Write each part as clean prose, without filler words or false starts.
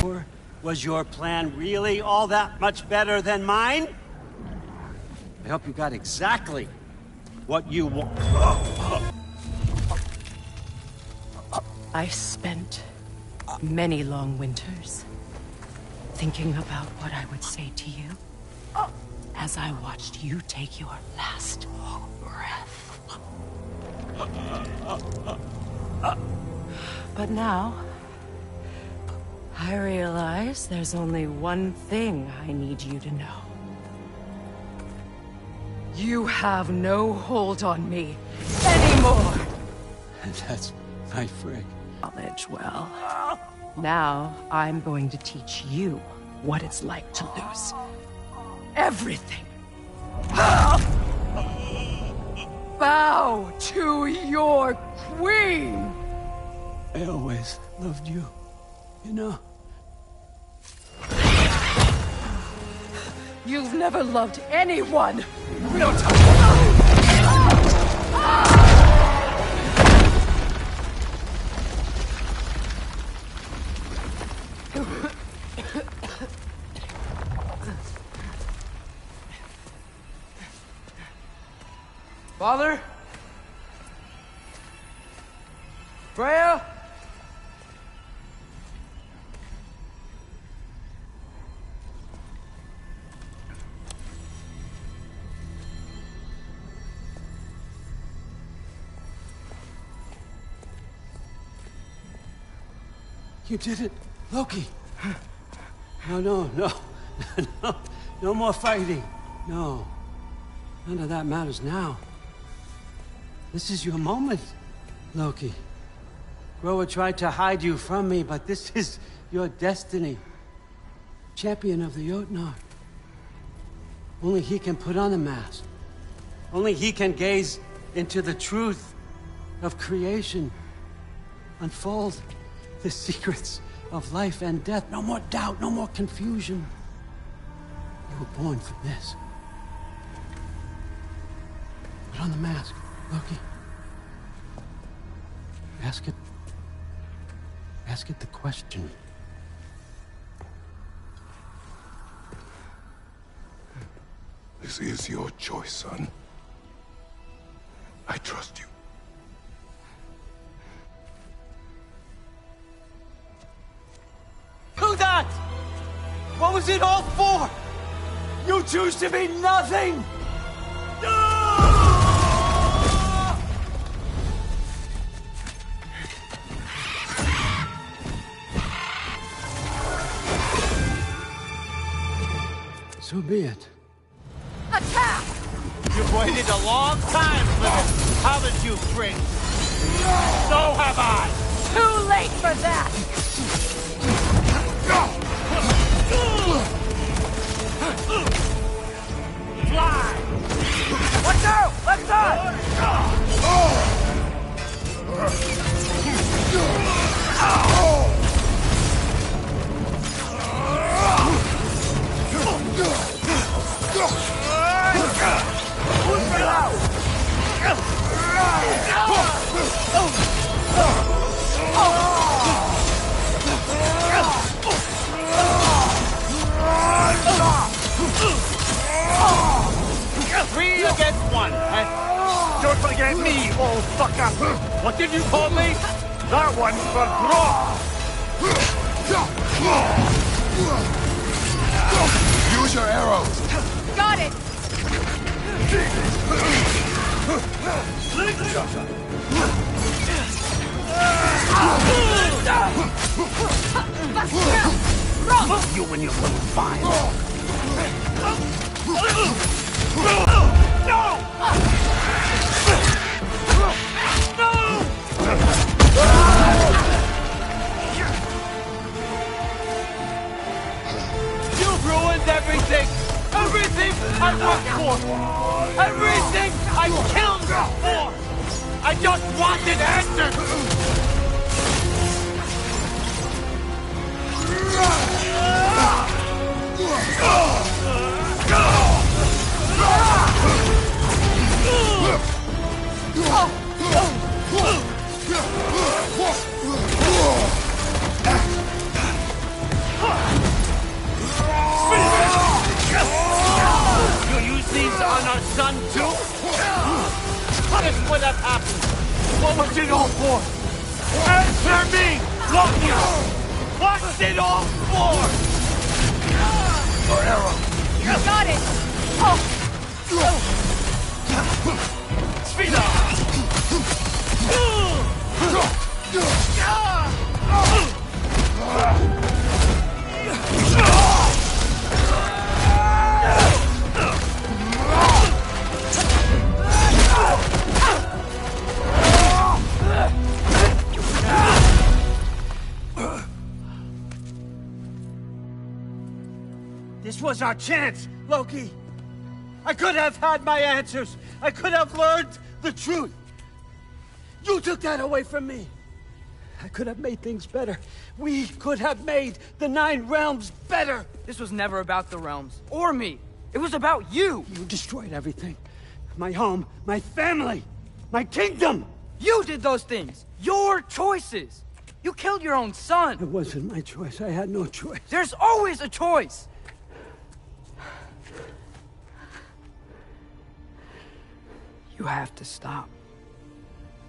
Or was your plan really all that much better than mine? I hope you got exactly what you want. I spent many long winters thinking about what I would say to you as I watched you take your last breath. But now, I realize there's only one thing I need you to know. You have no hold on me anymore! And that's my frig. Knowledge well. Now, I'm going to teach you what it's like to lose everything. Bow to your queen! I always loved you, you know? You've never loved anyone! We don't talk about Father? Freya? You did it, Loki. No, no more fighting. No, none of that matters now. This is your moment, Loki. Groa tried to hide you from me, but this is your destiny. Champion of the Jotnar. Only he can put on the mask. Only he can gaze into the truth of creation. Unfold the secrets of life and death. No more doubt, no more confusion. You were born for this. Put on the mask, Loki. Ask it the question. This is your choice, son. I trust you. Do that! What was it all for? You choose to be nothing! So be it. Attack! You've waited a long time for this, haven't you, Prince? So have I! Too late for that! Fly! Let's go! Let's Three against one, huh? Don't forget me, old fucker! What did you call me? That one's for draw! Use your arrows. Got it! You and your little fine. You've ruined everything! Everything I worked for! Everything I killed for! I just wanted answers! want our son too? What would have happened? What was it all for? Answer me! Loki! What's it all for? Your arrow. You got it! Oh! Svila! This was our chance, Loki. I could have had my answers. I could have learned the truth. You took that away from me. I could have made things better. We could have made the 9 realms better. This was never about the realms, or me. It was about you! You destroyed everything. My home, my family, my kingdom. You did those things! Your choices! You killed your own son! It wasn't my choice. I had no choice. There's always a choice! You have to stop.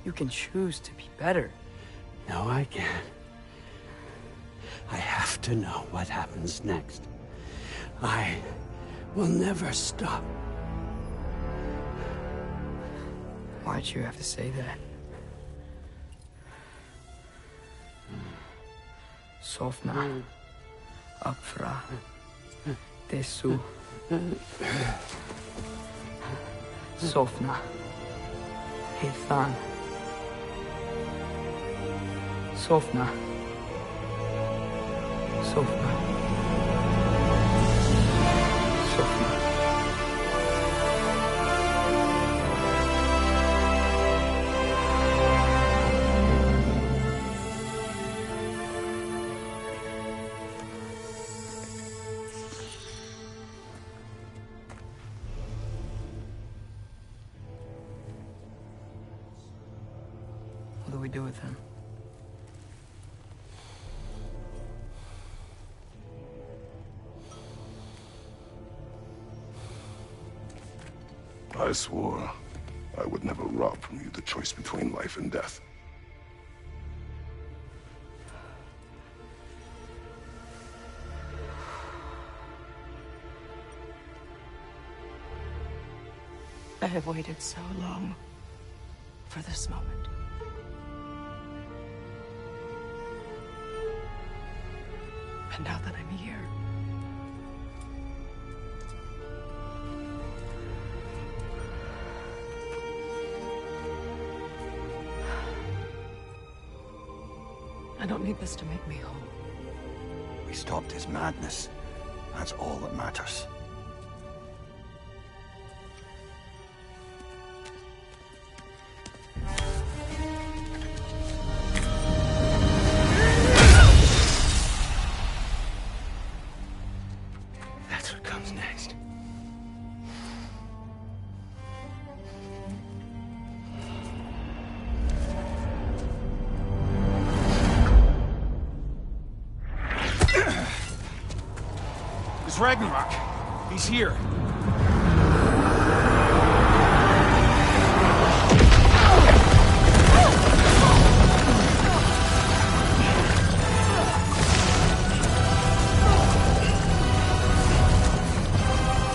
You can choose to be better. No, I can't. I have to know what happens next. I will never stop. Why'd you have to say that? Sofna. Apfra. Desu. Sofna. Hethan. Sofna. Sofna. Sofna. What do we do with him? I swore I would never rob from you the choice between life and death. I have waited so long for this moment. And now that I'm here, I don't need this to make me whole. We stopped his madness. That's all that matters. That's what comes next. It's Ragnarok. He's here.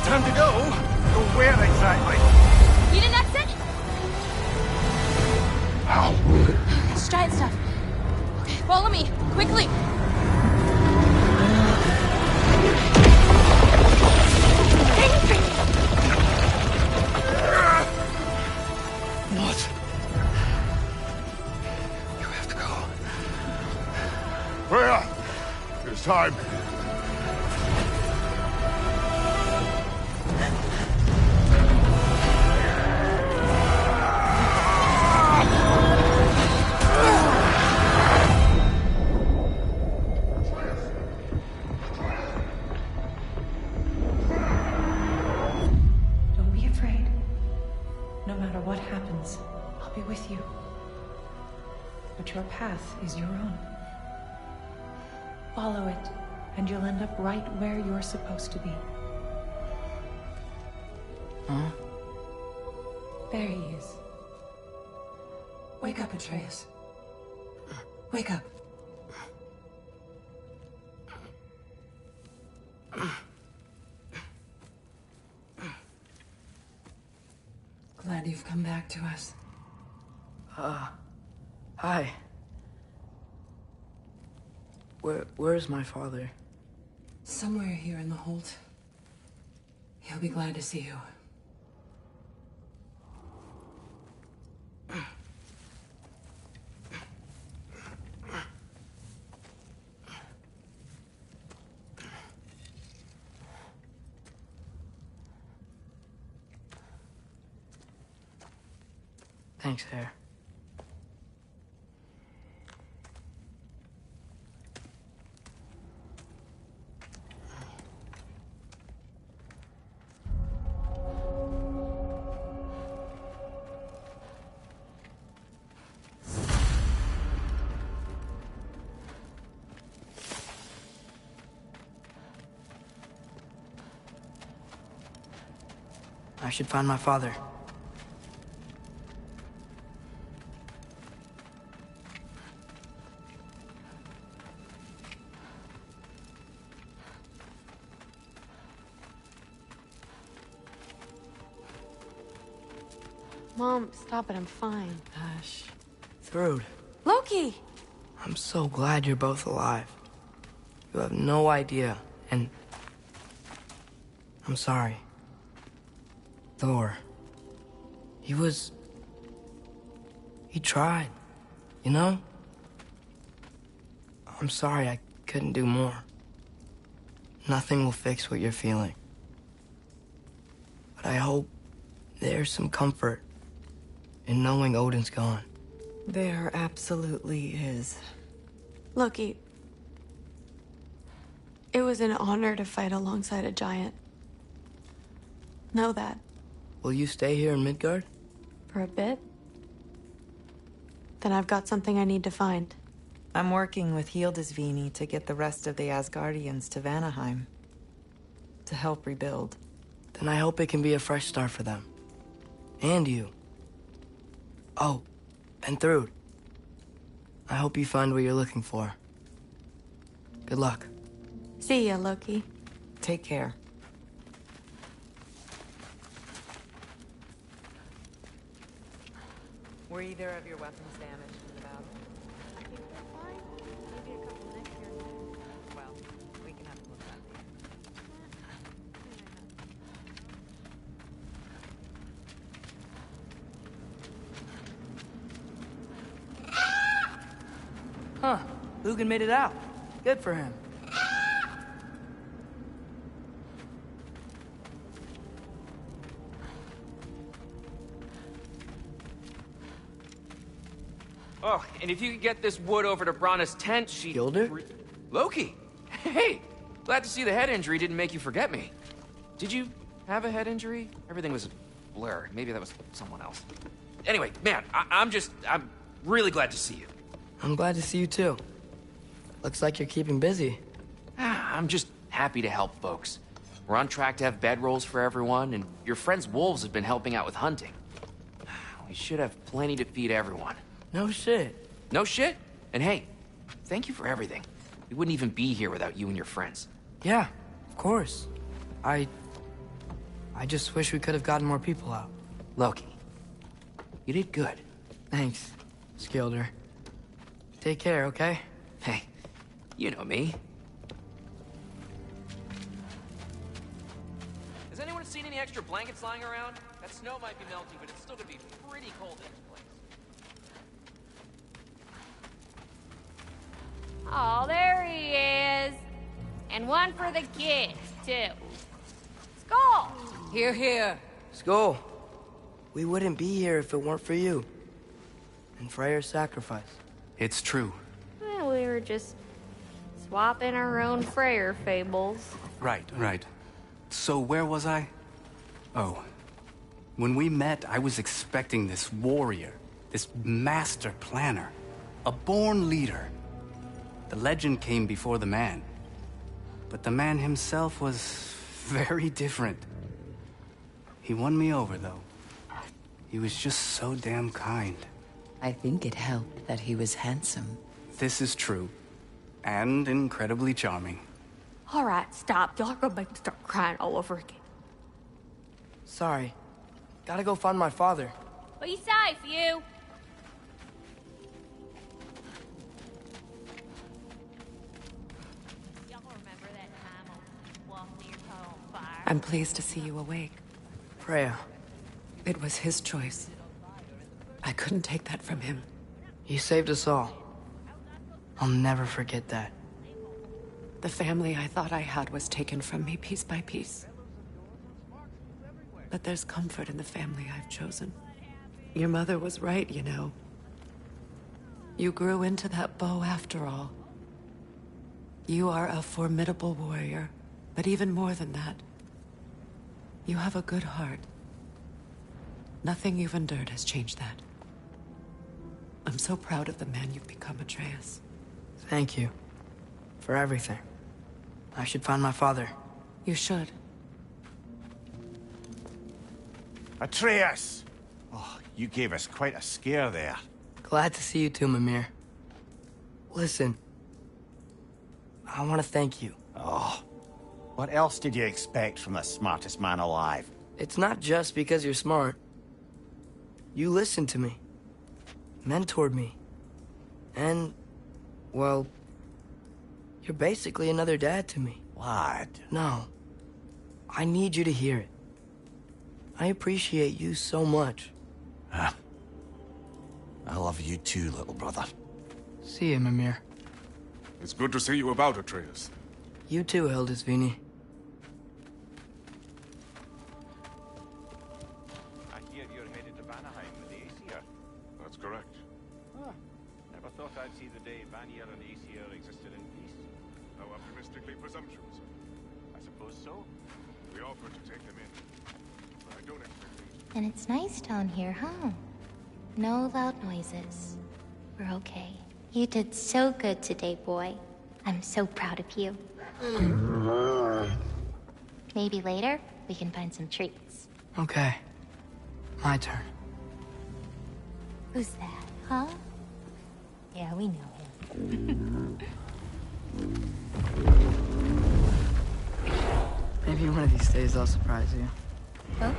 Time to go? Go where exactly? Need an exit? How? It's giant stuff. Okay, follow me, quickly. What? You have to go. Freya! It's time. Don't be afraid. No matter what happens, I'll be with you. But your path is your own. Follow it, and you'll end up right where you're supposed to be. Huh? There he is. Wake up, Atreus. Wake up. Glad you've come back to us. Hi. Where's my father? Somewhere here in the Holt. He'll be glad to see you. Thanks, Hare. I should find my father. Mom, stop it. I'm fine. Hush. Thrud, Loki! I'm so glad you're both alive. You have no idea, and I'm sorry. Thor. He tried, you know? I'm sorry I couldn't do more. Nothing will fix what you're feeling. But I hope there's some comfort in knowing Odin's gone. There absolutely is. Loki, it was an honor to fight alongside a giant. Know that. Will you stay here in Midgard? For a bit. Then I've got something I need to find. I'm working with Hildisvini to get the rest of the Asgardians to Vanaheim. To help rebuild. Then I hope it can be a fresh start for them. And you. Oh, and Thrud. I hope you find what you're looking for. Good luck. See ya, Loki. Take care. Were either of your weapons damaged in the battle? I think they're fine. Maybe a couple nicks here and there. Well, we can have a look at them. Huh. Lugan made it out. Good for him. Oh, and if you could get this wood over to Brana's tent, she... Gilder? Loki! Hey! Glad to see the head injury didn't make you forget me. Did you have a head injury? Everything was a blur. Maybe that was someone else. Anyway, man, I'm really glad to see you. I'm glad to see you too. Looks like you're keeping busy. I'm just happy to help folks. We're on track to have bedrolls for everyone, and your friend's wolves have been helping out with hunting. We should have plenty to feed everyone. No shit. No shit? And hey, thank you for everything. We wouldn't even be here without you and your friends. Yeah, of course. I just wish we could have gotten more people out. Loki, you did good. Thanks, Skilder. Take care, okay? Hey, you know me. Has anyone seen any extra blankets lying around? That snow might be melting, but it's still gonna be pretty cold in this place. Oh, there he is. And one for the kids, too. Skull! Here, here. Skull. We wouldn't be here if it weren't for you. And Freyr's sacrifice. It's true. Well, we were just swapping our own Freyr fables. Right. So where was I? Oh. When we met, I was expecting this warrior, this master planner, a born leader. The legend came before the man. But the man himself was very different. He won me over, though. He was just so damn kind. I think it helped that he was handsome. This is true. And incredibly charming. All right, stop. Y'all are gonna make me start crying all over again. Sorry. Gotta go find my father. Be safe, you. Y'all remember that time I walked near caught on fire? I'm pleased to see you awake. Freya, It was his choice. I couldn't take that from him. you saved us all. I'll never forget that. The family I thought I had was taken from me piece by piece. But there's comfort in the family I've chosen. Your mother was right, you know. You grew into that bow after all. You are a formidable warrior, but even more than that, you have a good heart. Nothing you've endured has changed that. I'm so proud of the man you've become, Atreus. Thank you. For everything. I should find my father. You should. Atreus! Oh, you gave us quite a scare there. Glad to see you too, Mimir. Listen. I want to thank you. Oh, what else did you expect from the smartest man alive? It's not just because you're smart. You listened to me. Mentored me. And, well, you're basically another dad to me. Lad. No. I need you to hear it. I appreciate you so much. Huh? I love you too, little brother. See you, Mimir. It's good to see you about, Atreus. You too, Hildisvini. I hear you're headed to Vanaheim with the Aesir. That's correct. Huh. Never thought I'd see the day Vanir and Aesir existed in peace. How optimistically presumptuous. I suppose so. We offered to take them in, but I don't expect them to. And it's nice down here, huh? No loud noises. We're okay. You did so good today, boy. I'm so proud of you. Maybe later, we can find some treats. Okay. My turn. Who's that, huh? Yeah, we know him. Maybe one of these days I'll surprise you. Oh?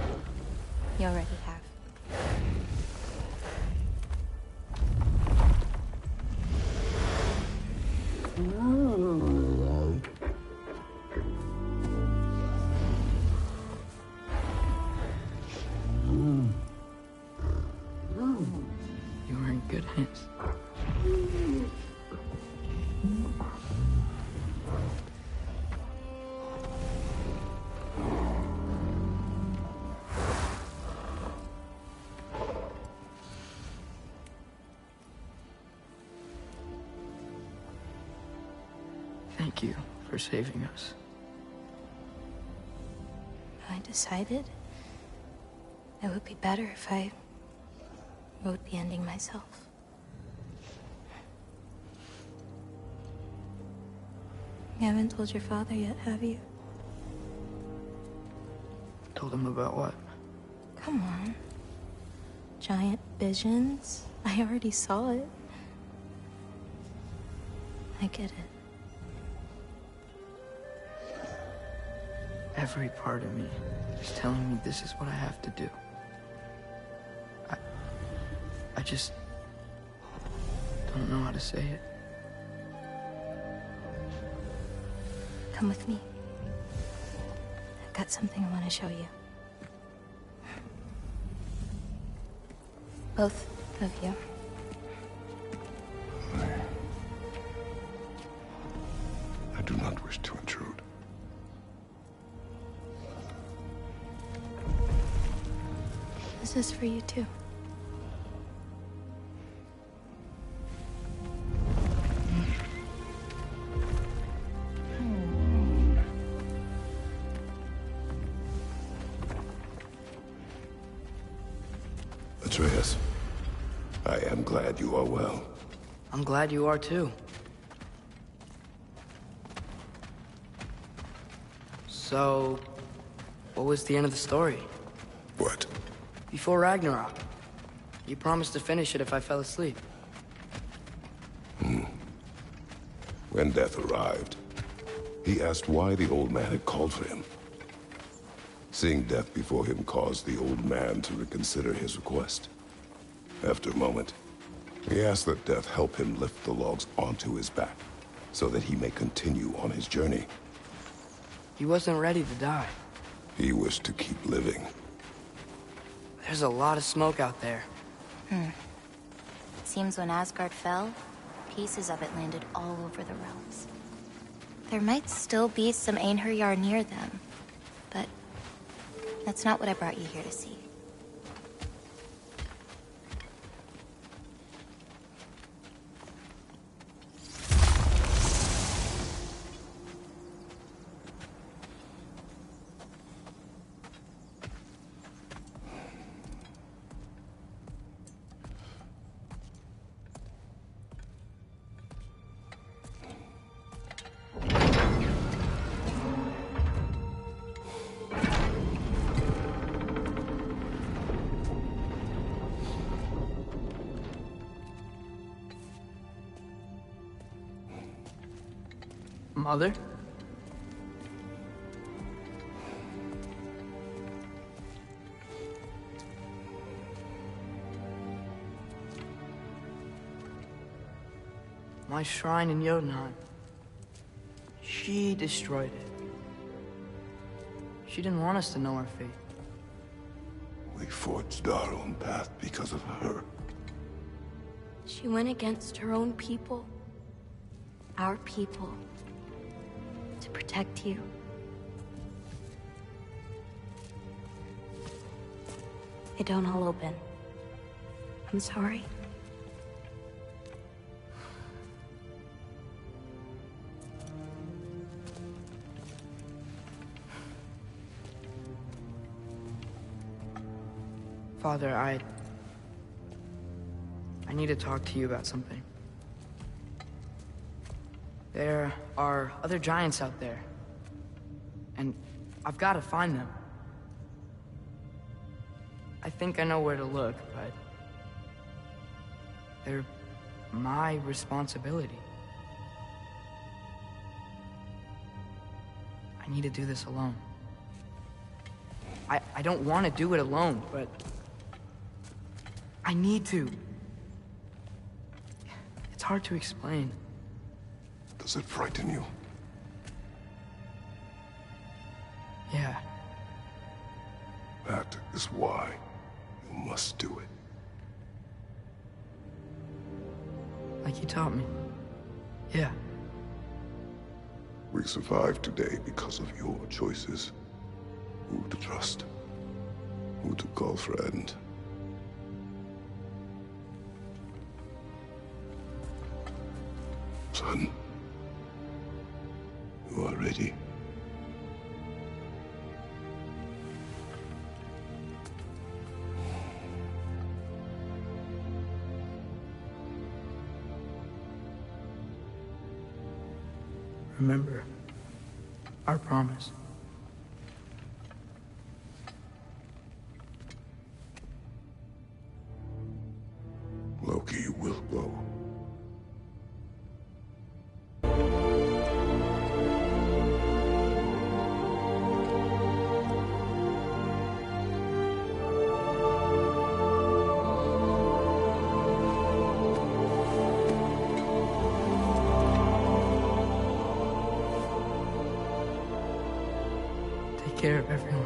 You already have. You were in good hands. Thank you for saving us. I decided it would be better if I wrote the ending myself. You haven't told your father yet, have you? Told him about what? Come on. Giant visions? I already saw it. I get it. Every part of me is telling me this is what I have to do. I just don't know how to say it. Come with me. I've got something I want to show you. Both of you. I do not wish to intrude. This is for you too. Atreus, I am glad you are well. I'm glad you are too. So, what was the end of the story? What? Before Ragnarok. You promised to finish it if I fell asleep. When death arrived, he asked why the old man had called for him. Seeing death before him caused the old man to reconsider his request. After a moment, he asked that death help him lift the logs onto his back, so that he may continue on his journey. He wasn't ready to die. He wished to keep living. There's a lot of smoke out there. Seems when Asgard fell, pieces of it landed all over the realms. There might still be some Einherjar near them, but that's not what I brought you here to see. Mother? My shrine in Jotunheim. She destroyed it. She didn't want us to know our fate. We forged our own path because of her. She went against her own people. Our people. To protect you. It don't all open. I'm sorry. Father, I need to talk to you about something. There are other giants out there, and I've got to find them. I think I know where to look, but they're my responsibility. I need to do this alone. I don't want to do it alone, but I need to. It's hard to explain. Does it frighten you? Yeah. That is why you must do it. Like you taught me. Yeah. We survived today because of your choices. Who to trust. Who to call friend. Son. You are ready. Remember our promise. Loki will go. Take care of everyone.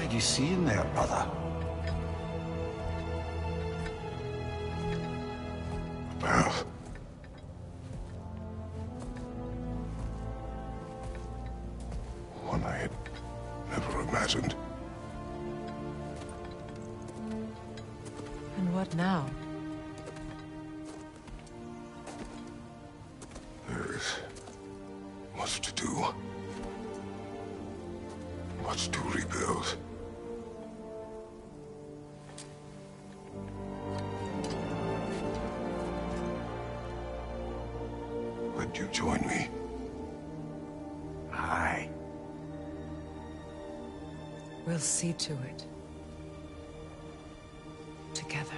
did you see in there, brother? Well, one I had never imagined. And what now? There is much to do. Much to rebuild. Would you join me? Aye. We'll see to it. Together.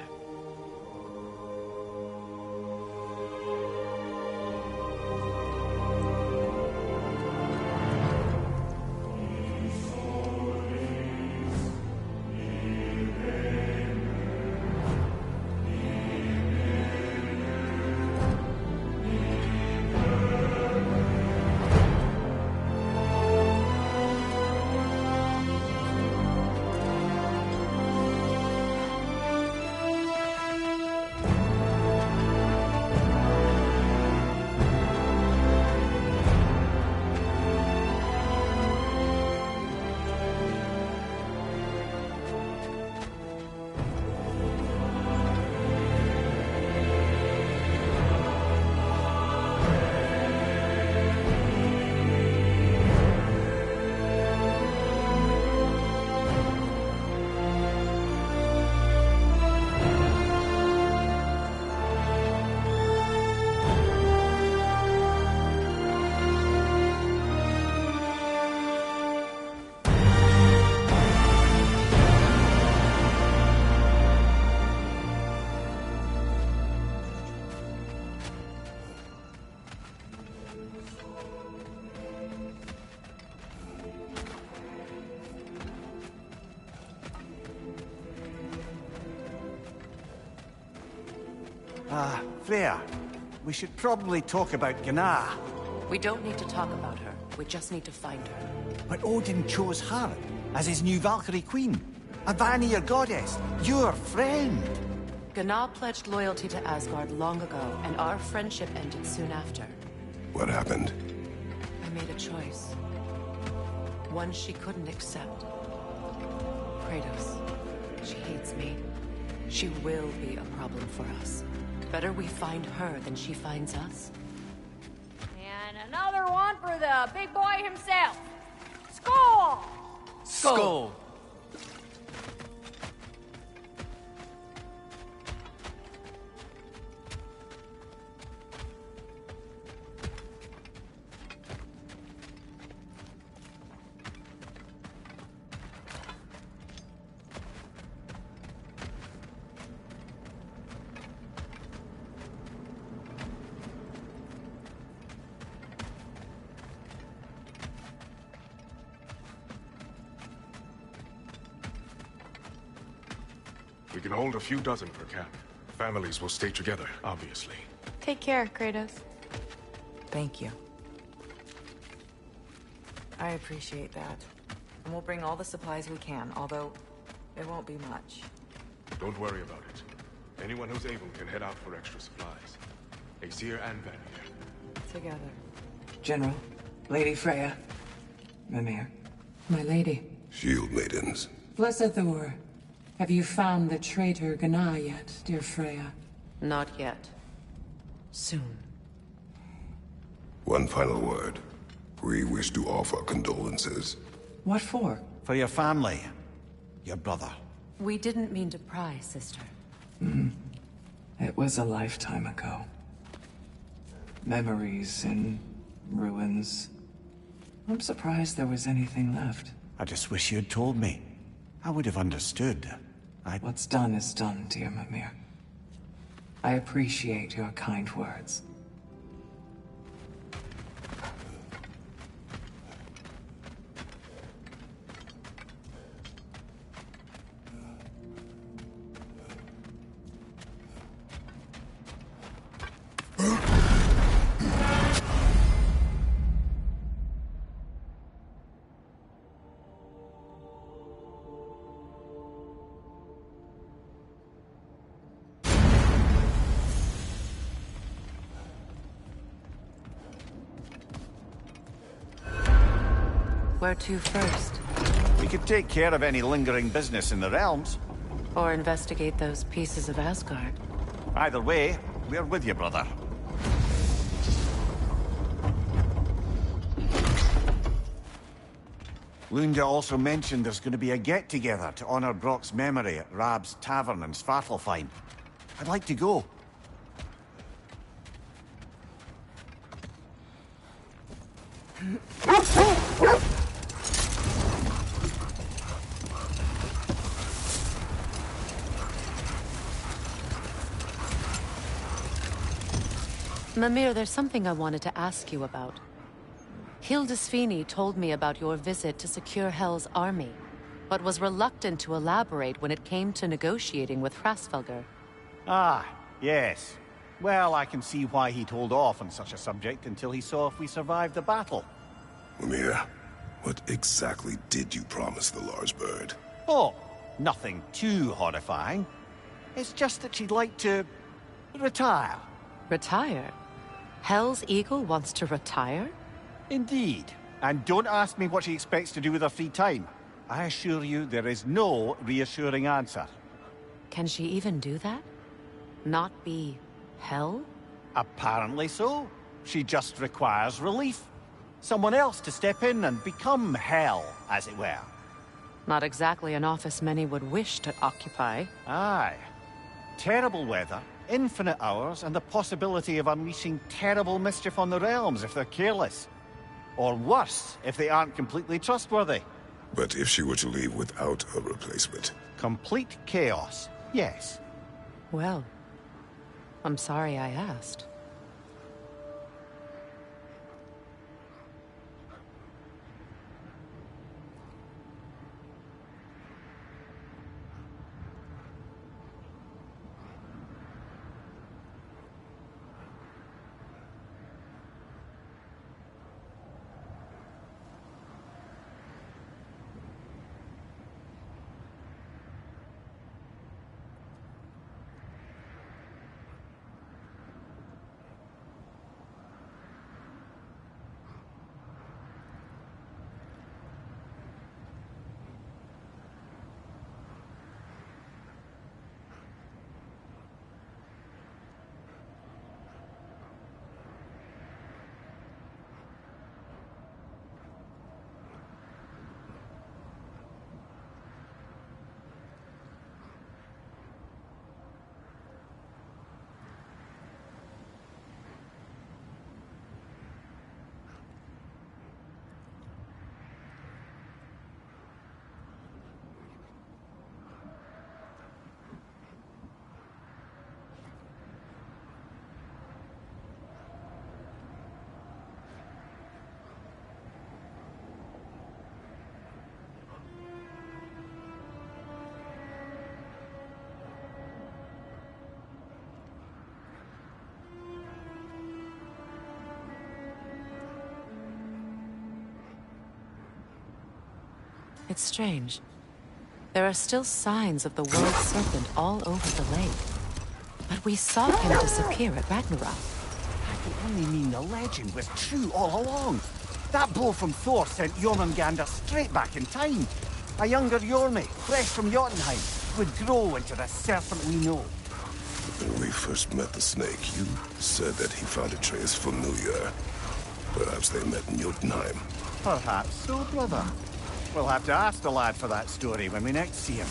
Freya, we should probably talk about Gná. We don't need to talk about her. We just need to find her. But Odin chose her as his new Valkyrie queen. A Vanir goddess, your friend. Gná pledged loyalty to Asgard long ago, and our friendship ended soon after. What happened? I made a choice. One she couldn't accept. Kratos. She hates me. She will be a problem for us. Better we find her than she finds us. And another one for the big boy himself. Skull! Skull! We can hold a few dozen per camp. Families will stay together, obviously. Take care, Kratos. Thank you. I appreciate that. And we'll bring all the supplies we can, although it won't be much. Don't worry about it. Anyone who's able can head out for extra supplies. Aesir and Vanir. Together. General, Lady Freya. Mimir. My lady. Shield maidens. Blessed Thor. Have you found the traitor Gná yet, dear Freya? Not yet. Soon. One final word. We wish to offer condolences. What for? For your family. Your brother. We didn't mean to pry, sister. It was a lifetime ago. Memories in ruins. I'm surprised there was anything left. I just wish you'd told me. I would have understood. What's done is done, dear Mimir. I appreciate your kind words. Where to first? We could take care of any lingering business in the realms. Or investigate those pieces of Asgard. Either way, we're with you, brother. Lunda also mentioned there's going to be a get-together to honor Brock's memory at Rab's Tavern in Svartalfheim. I'd like to go. Mimir, there's something I wanted to ask you about. Hildisvini told me about your visit to secure Hel's army, but was reluctant to elaborate when it came to negotiating with Hrasvelgr. Ah, yes. Well, I can see why he'd hold off on such a subject until he saw if we survived the battle. Mimir, what exactly did you promise the large bird? Oh, nothing too horrifying. It's just that she'd like to... retire. Retire? Hel's Eagle wants to retire? Indeed. And don't ask me what she expects to do with her free time. I assure you there is no reassuring answer. Can she even do that? Not be Hel? Apparently so. She just requires relief. Someone else to step in and become Hel, as it were. Not exactly an office many would wish to occupy. Aye. Terrible weather, infinite hours, and the possibility of unleashing terrible mischief on the realms if they're careless. Or worse, if they aren't completely trustworthy. But if she were to leave without a replacement? Complete chaos, yes. Well, I'm sorry I asked. It's strange. There are still signs of the World Serpent all over the lake. But we saw him disappear at Ragnarok. That can only mean the legend was true all along. That blow from Thor sent Jormungandr straight back in time. A younger Jormi, fresh from Jotunheim, would grow into the serpent we know. When we first met the snake, you said that he found Atreus familiar. Perhaps they met in Jotunheim. Perhaps so, brother. We'll have to ask the lad for that story when we next see him.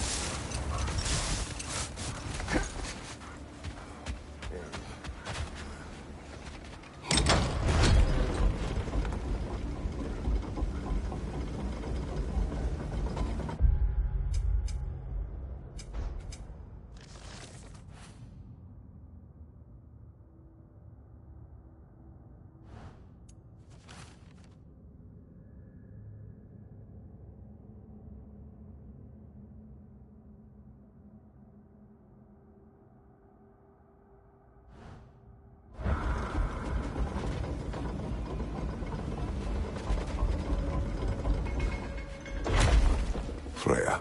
Freya,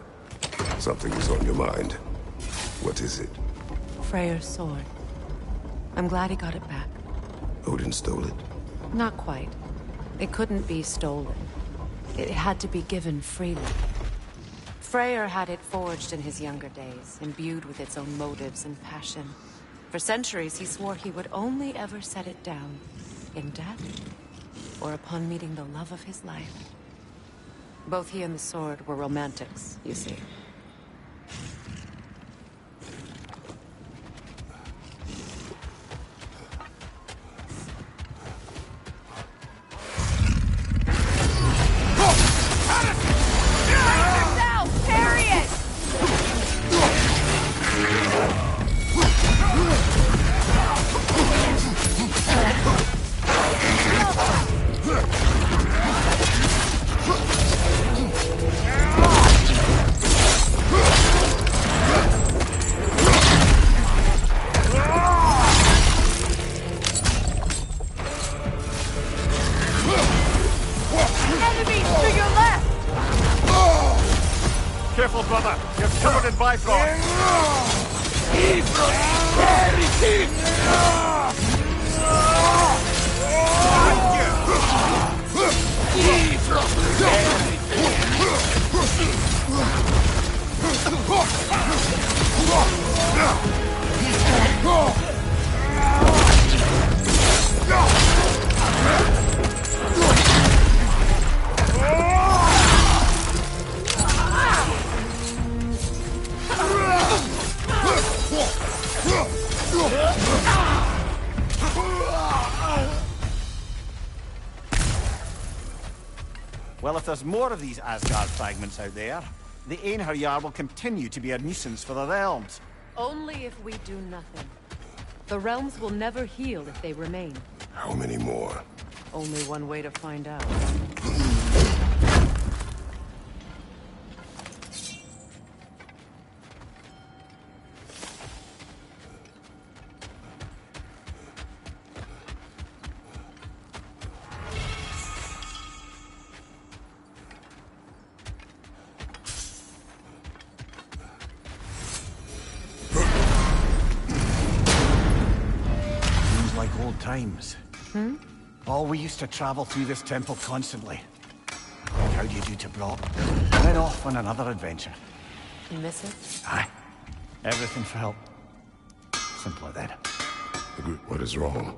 something is on your mind. What is it? Freyr's sword. I'm glad he got it back. Odin stole it? Not quite. It couldn't be stolen. It had to be given freely. Freyr had it forged in his younger days, imbued with its own motives and passion. For centuries, he swore he would only ever set it down in death, or upon meeting the love of his life. Both he and the sword were romantics, you see. Careful, brother. You're covered in Bifrost. Well, if there's more of these Asgard fragments out there, the Einherjar will continue to be a nuisance for the realms. Only if we do nothing. The realms will never heal if they remain. How many more? Only one way to find out. Like old times. Oh, we used to travel through this temple constantly. How do you do to Brock? Then off on another adventure. You miss it? Aye. Everything for help. Simpler then. What is wrong?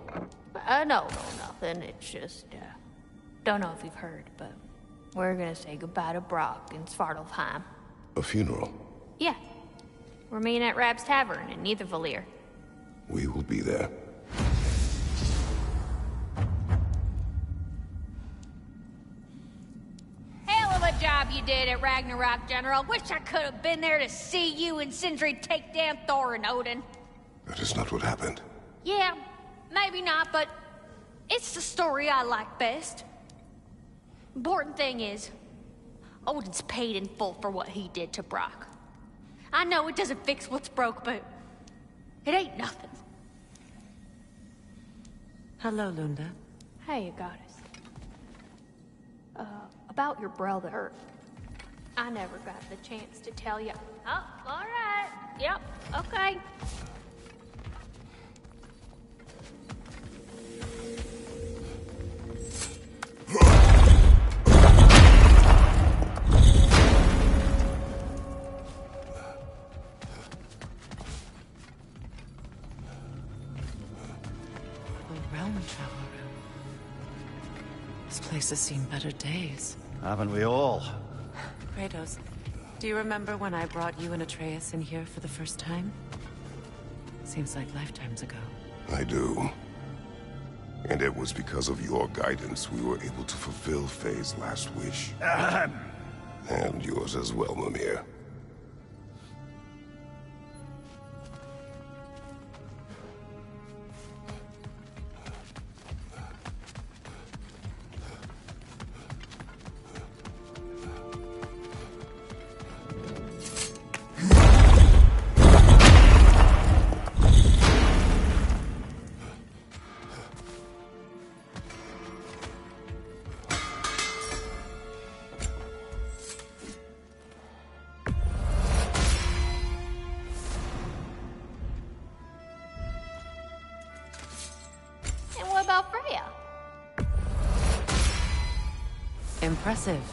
No, nothing. It's just, don't know if you've heard, but we're gonna say goodbye to Brock in Svartalfheim. A funeral? Yeah. We're meeting at Rab's Tavern in Nethervalir. We will be there. Job you did at Ragnarok, General. Wish I could have been there to see you and Sindri take down Thor and Odin. That is not what happened. Yeah, maybe not, but it's the story I like best. Important thing is, Odin's paid in full for what he did to Brock. I know it doesn't fix what's broke, but it ain't nothing. Hello, Lunda. Hey, Goddess. About your brother. I never got the chance to tell you. Oh, all right. Yep, okay. The realm travel room. This place has seen better days. Haven't we all? Kratos, do you remember when I brought you and Atreus in here for the first time? Seems like lifetimes ago. I do. And it was because of your guidance we were able to fulfill Faye's last wish. And yours as well, Mimir. And what about Freya? Impressive.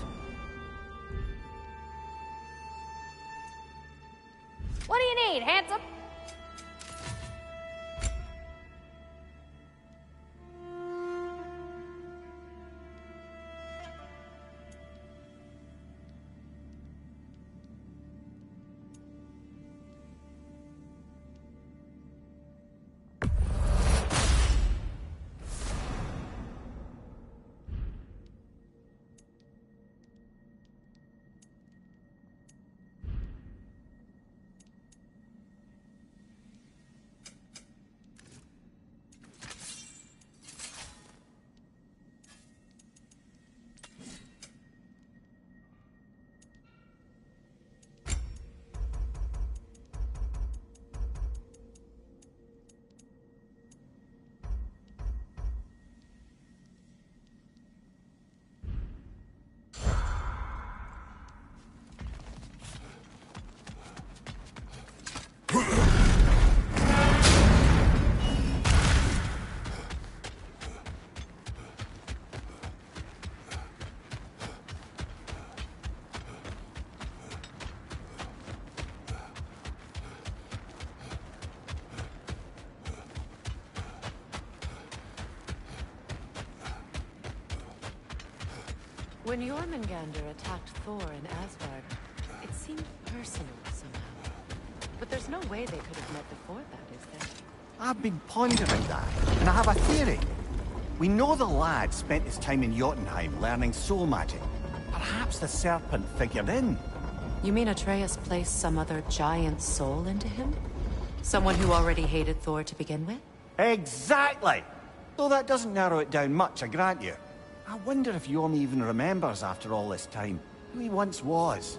need, handsome? When Jormungandr attacked Thor in Asgard, it seemed personal somehow. But there's no way they could have met before that, is there? I've been pondering that, and I have a theory. We know the lad spent his time in Jotunheim learning soul magic. Perhaps the serpent figured in. You mean Atreus placed some other giant soul into him? Someone who already hated Thor to begin with? Exactly! Though that doesn't narrow it down much, I grant you. I wonder if Yorm even remembers after all this time who he once was.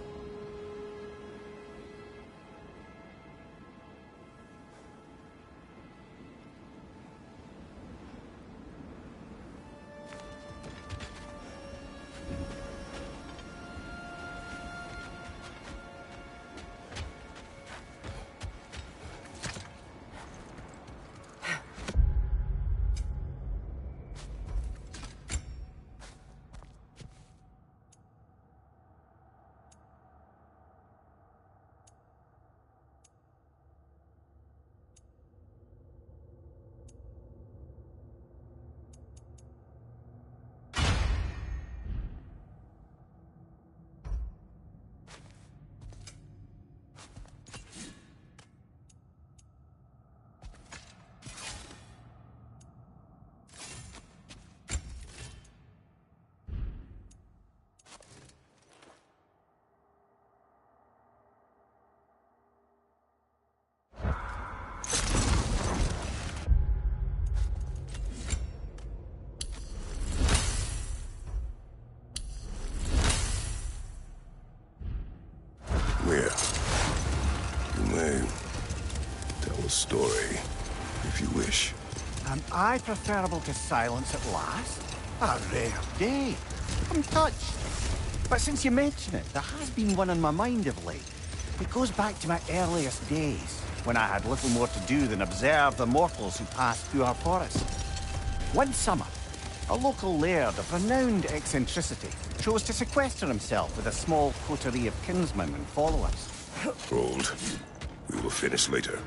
Mia, you may tell a story, if you wish. Am I preferable to silence at last? A rare day. I'm touched. But since you mention it, there has been one on my mind of late. It goes back to my earliest days, when I had little more to do than observe the mortals who passed through our forest. One summer, a local laird of renowned eccentricity chose to sequester himself with a small coterie of kinsmen and followers. Hold. We will finish later.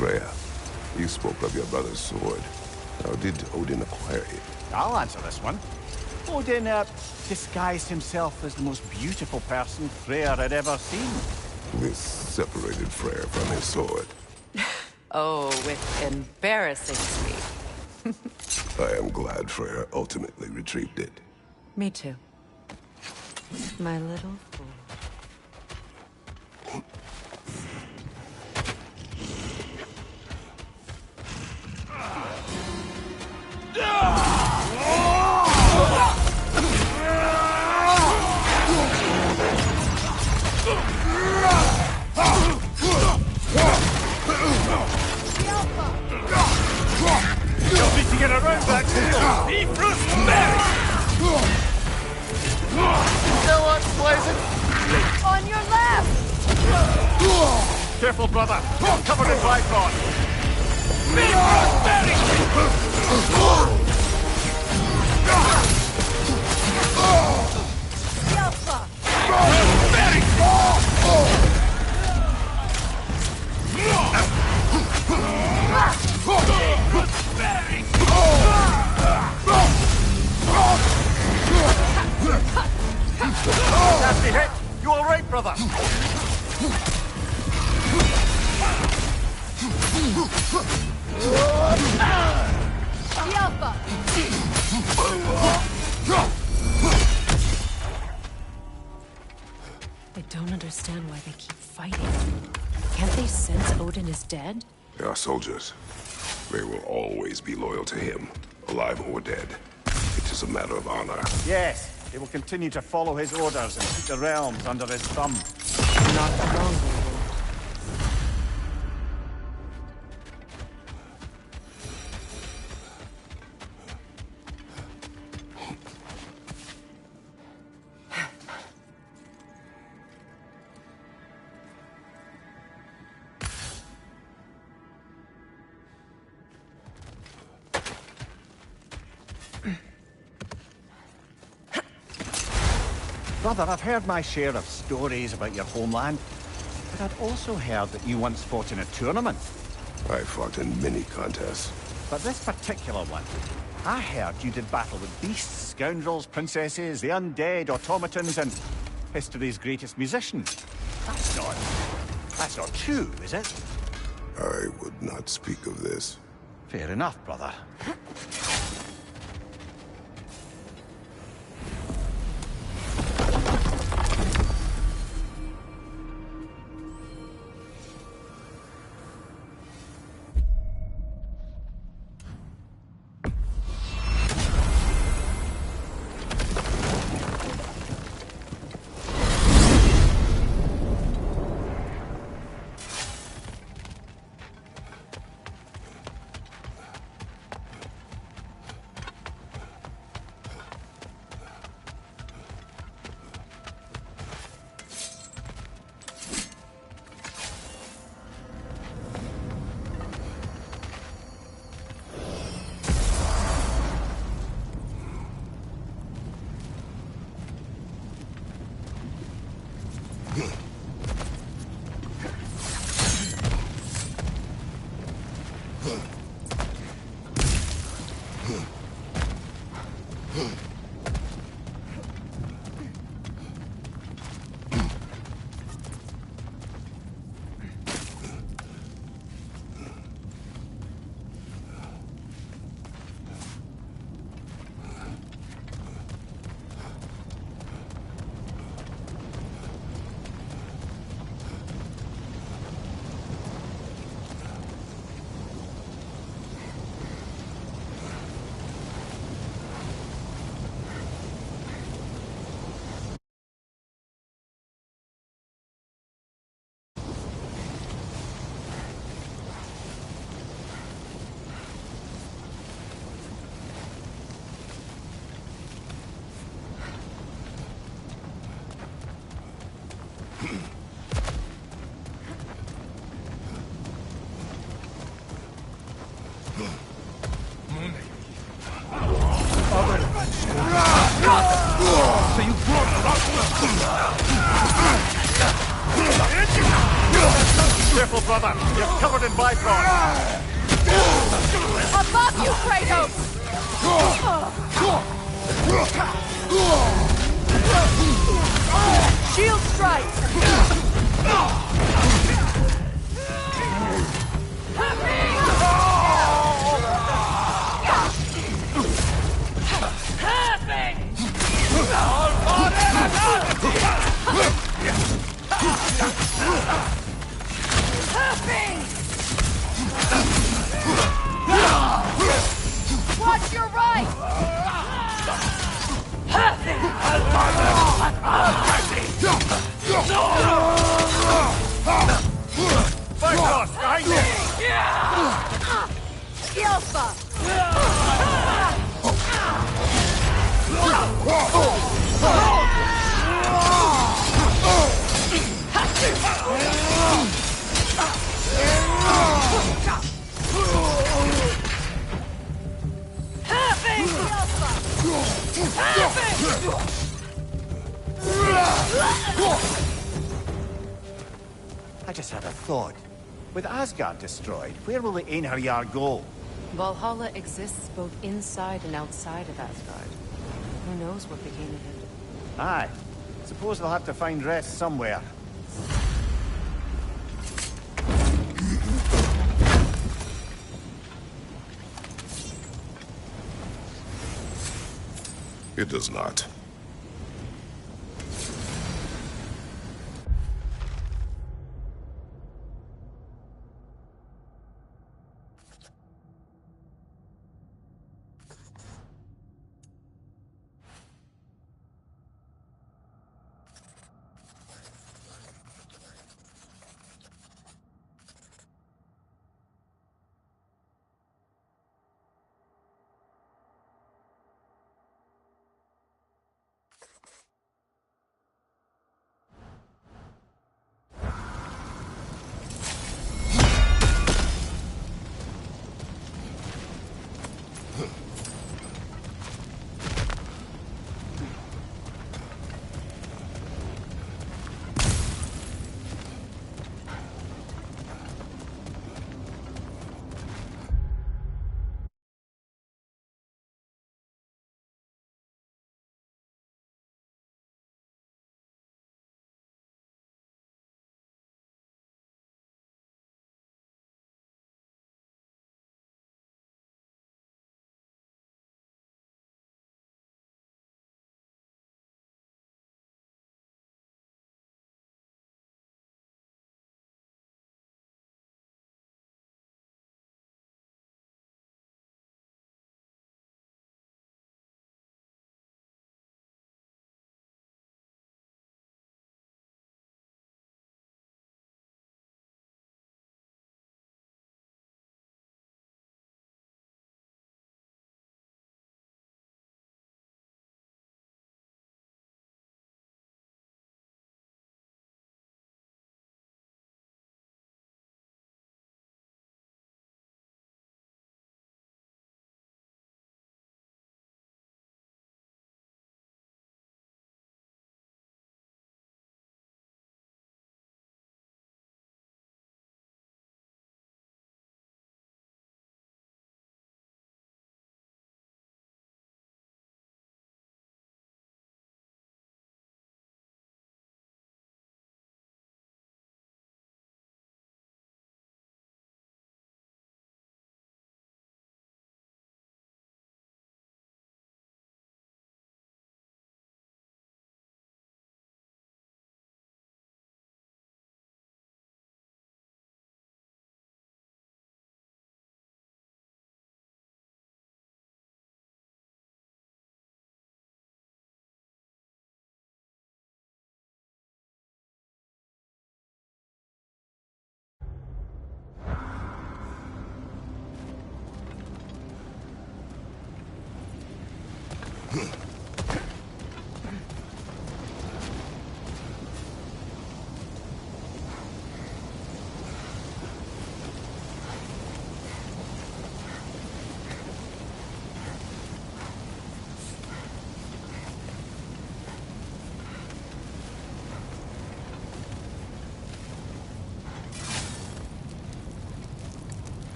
Freya, you spoke of your brother's sword. How did Odin acquire it? I'll answer this one. Odin, disguised himself as the most beautiful person Freyr had ever seen. This separated Freyr from his sword. Oh, with embarrassing speed. I am glad Freyr ultimately retrieved it. Me too. My little fool. You'll need to get around that hill. Be Berry! Still unpleasant. On your left! Careful, brother. You're covered in Bifrost. Be Berry! Nasty hit! You all right, brother? I don't understand why they keep fighting. Can't they sense Odin is dead? They are soldiers. They will always be loyal to him, alive or dead. It is a matter of honor. Yes, they will continue to follow his orders and keep the realms under his thumb. Not for long, they won't. Brother, I've heard my share of stories about your homeland, but I'd also heard that you once fought in a tournament. I fought in many contests. But this particular one, I heard you did battle with beasts, scoundrels, princesses, the undead, automatons, and history's greatest musicians. That's not true, is it? I would not speak of this. Fair enough, brother. brother! You're covered in byproducts! Above you, Kratos! Shield strike! Watch your right! Byproducts, behind you! Yelpa! I just had a thought. With Asgard destroyed, where will the Einherjar go? Valhalla exists both inside and outside of Asgard. Who knows what became of it? Aye. Suppose they'll have to find rest somewhere. It does not.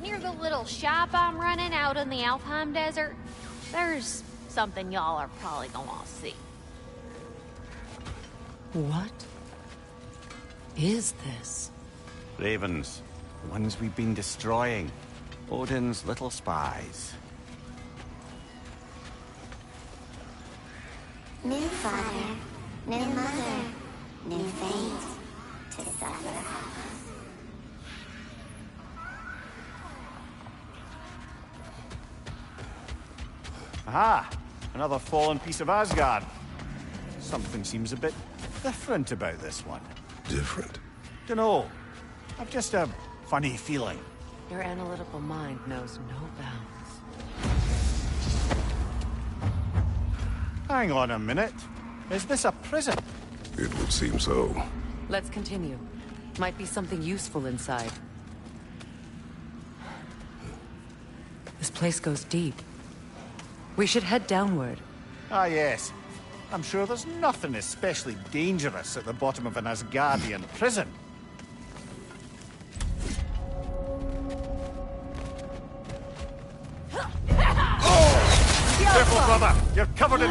near the little shop I'm running out in the Alfheim Desert, there's something y'all are probably gonna want to see. What is this? Ravens. The ones we've been destroying. Odin's little spies. New father, new mother, new fate to suffer. Aha! Another fallen piece of Asgard. Something seems a bit different about this one. Different? Dunno. I've just a funny feeling. Your analytical mind knows no bounds. Hang on a minute. Is this a prison? It would seem so. Let's continue. Might be something useful inside. This place goes deep. We should head downward. Ah, yes. I'm sure there's nothing especially dangerous at the bottom of an Asgardian prison. Careful, brother! You're covered in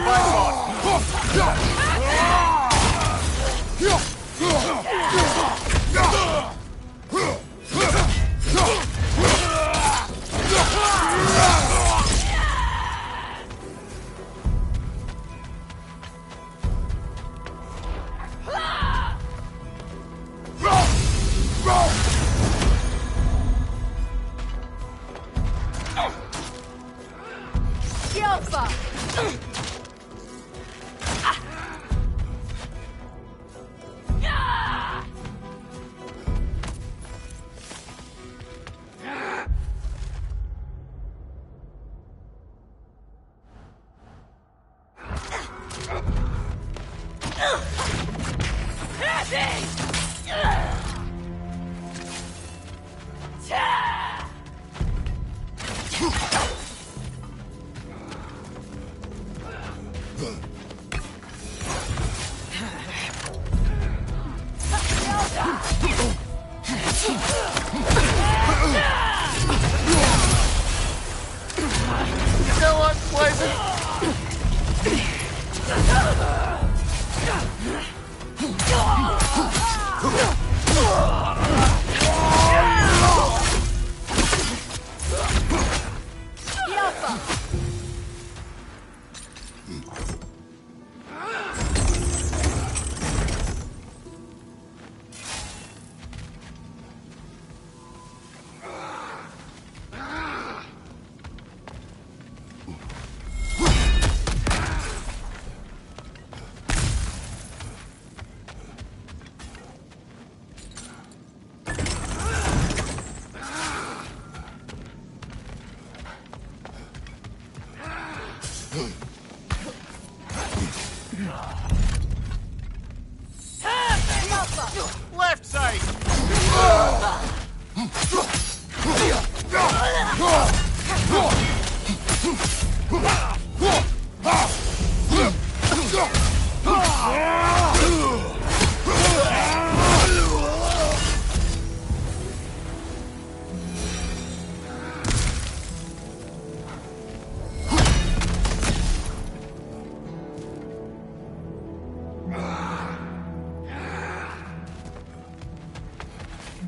Left side!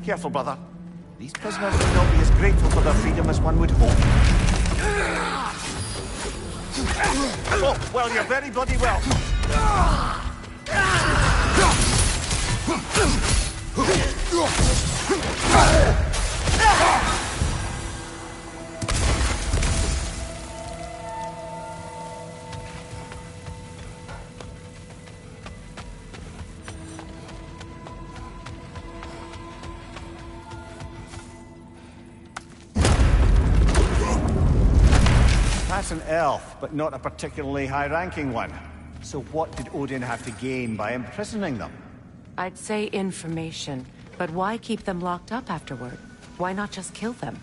Careful, brother. These prisoners may not be as grateful for their freedom as one would hope. Oh, well, you're very bloody well. That's an elf, but not a particularly high-ranking one. So what did Odin have to gain by imprisoning them? I'd say information, but why keep them locked up afterward? Why not just kill them?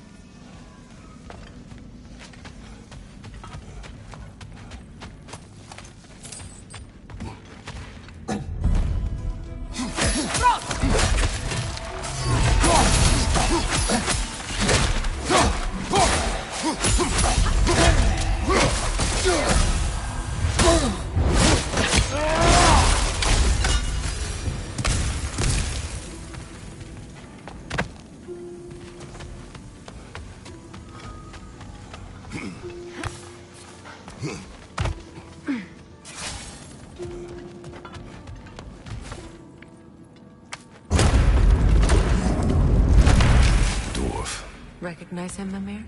Recognize him, Mimir?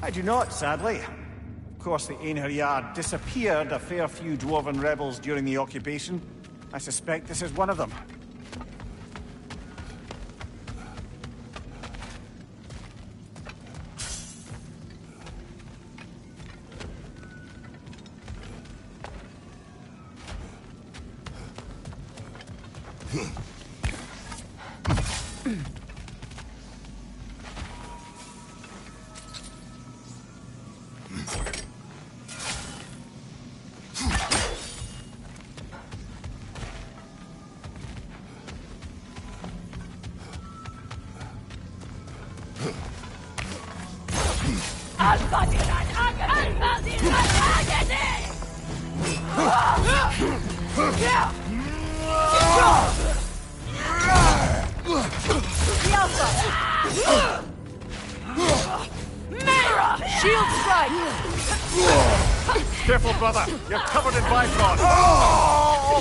I do not, sadly. Of course, the Einherjar disappeared a fair few dwarven rebels during the occupation. I suspect this is one of them. Shield strike! Careful, brother! You're covered in Bifrost!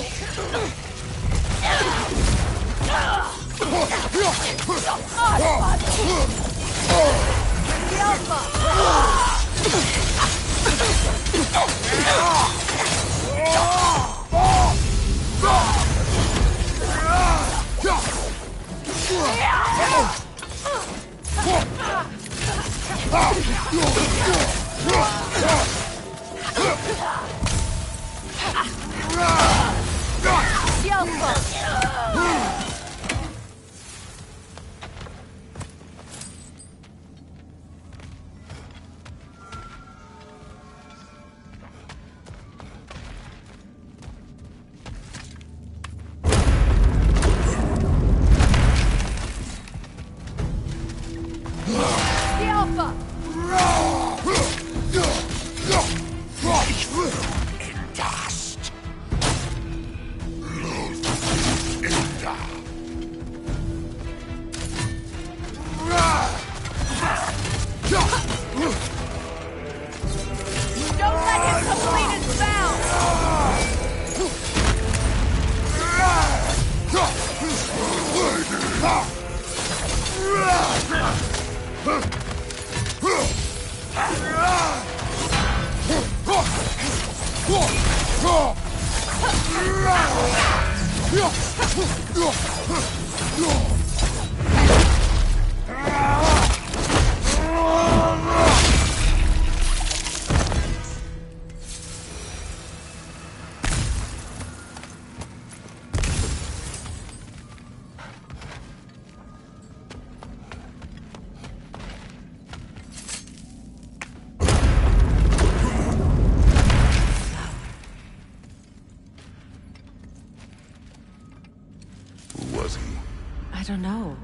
I don't know.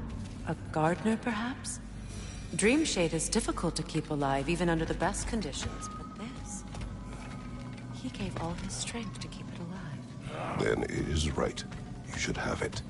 A gardener, perhaps? Dreamshade is difficult to keep alive, even under the best conditions, but this... He gave all his strength to keep it alive. Then it is right. You should have it.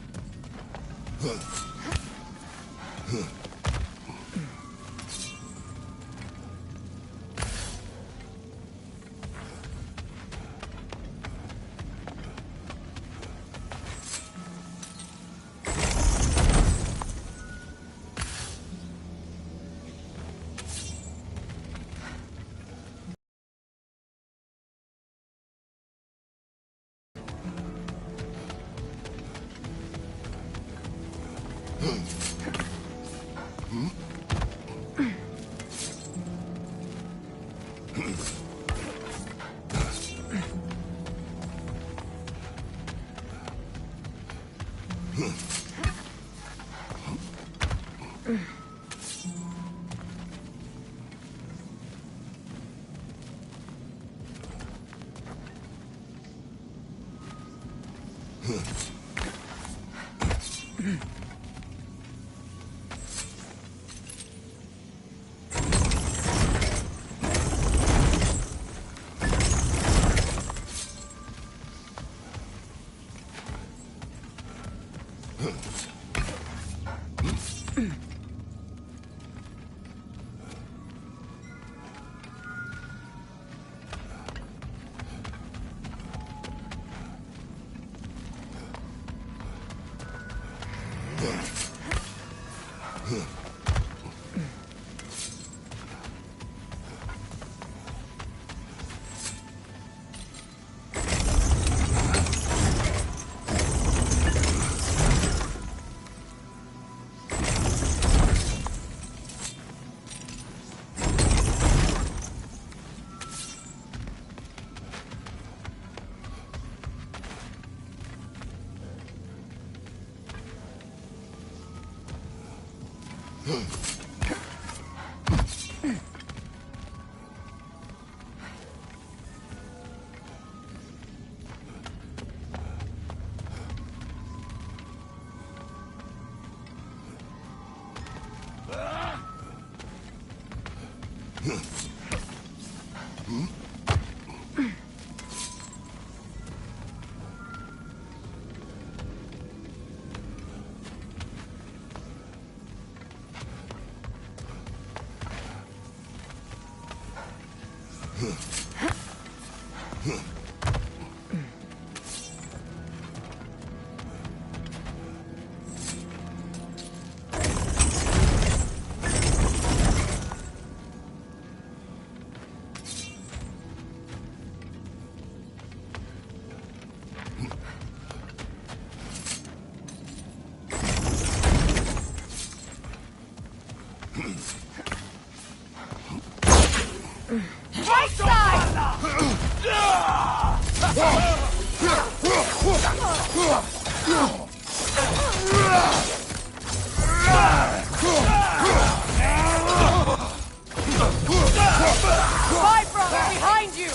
Right side! Spy brother, behind you!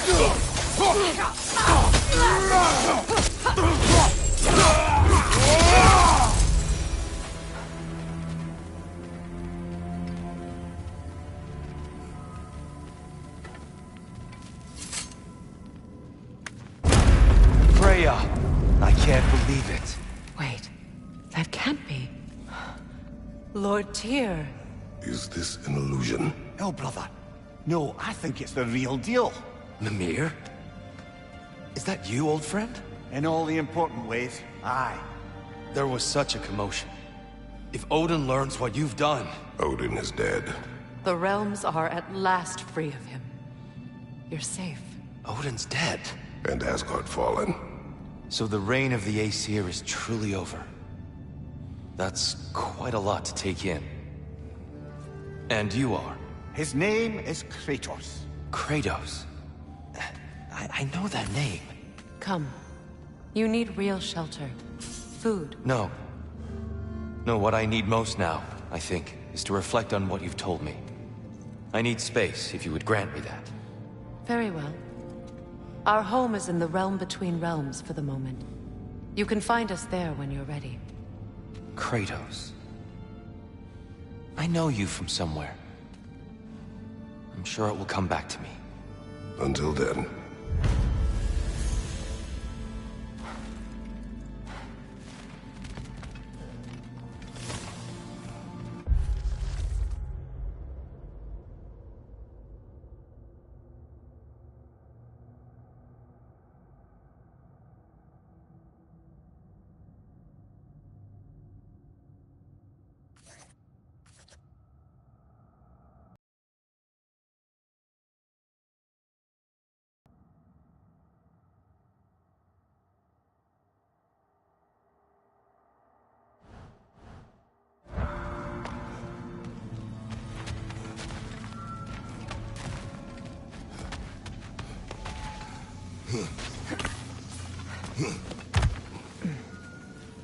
Freya! I can't believe it. Wait, that can't be. Lord Tyr. Is this an illusion? No, brother. No, I think it's the real deal. Mimir? Is that you, old friend? In all the important ways, aye. There was such a commotion. If Odin learns what you've done... Odin is dead. The realms are at last free of him. You're safe. Odin's dead. And Asgard fallen. So the reign of the Aesir is truly over. That's quite a lot to take in. And you are? His name is Kratos. Kratos? I know that name. Come. You need real shelter. Food. No. No, what I need most now, I think, is to reflect on what you've told me. I need space, if you would grant me that. Very well. Our home is in the realm between realms for the moment. You can find us there when you're ready. Kratos. I know you from somewhere. I'm sure it will come back to me. Until then.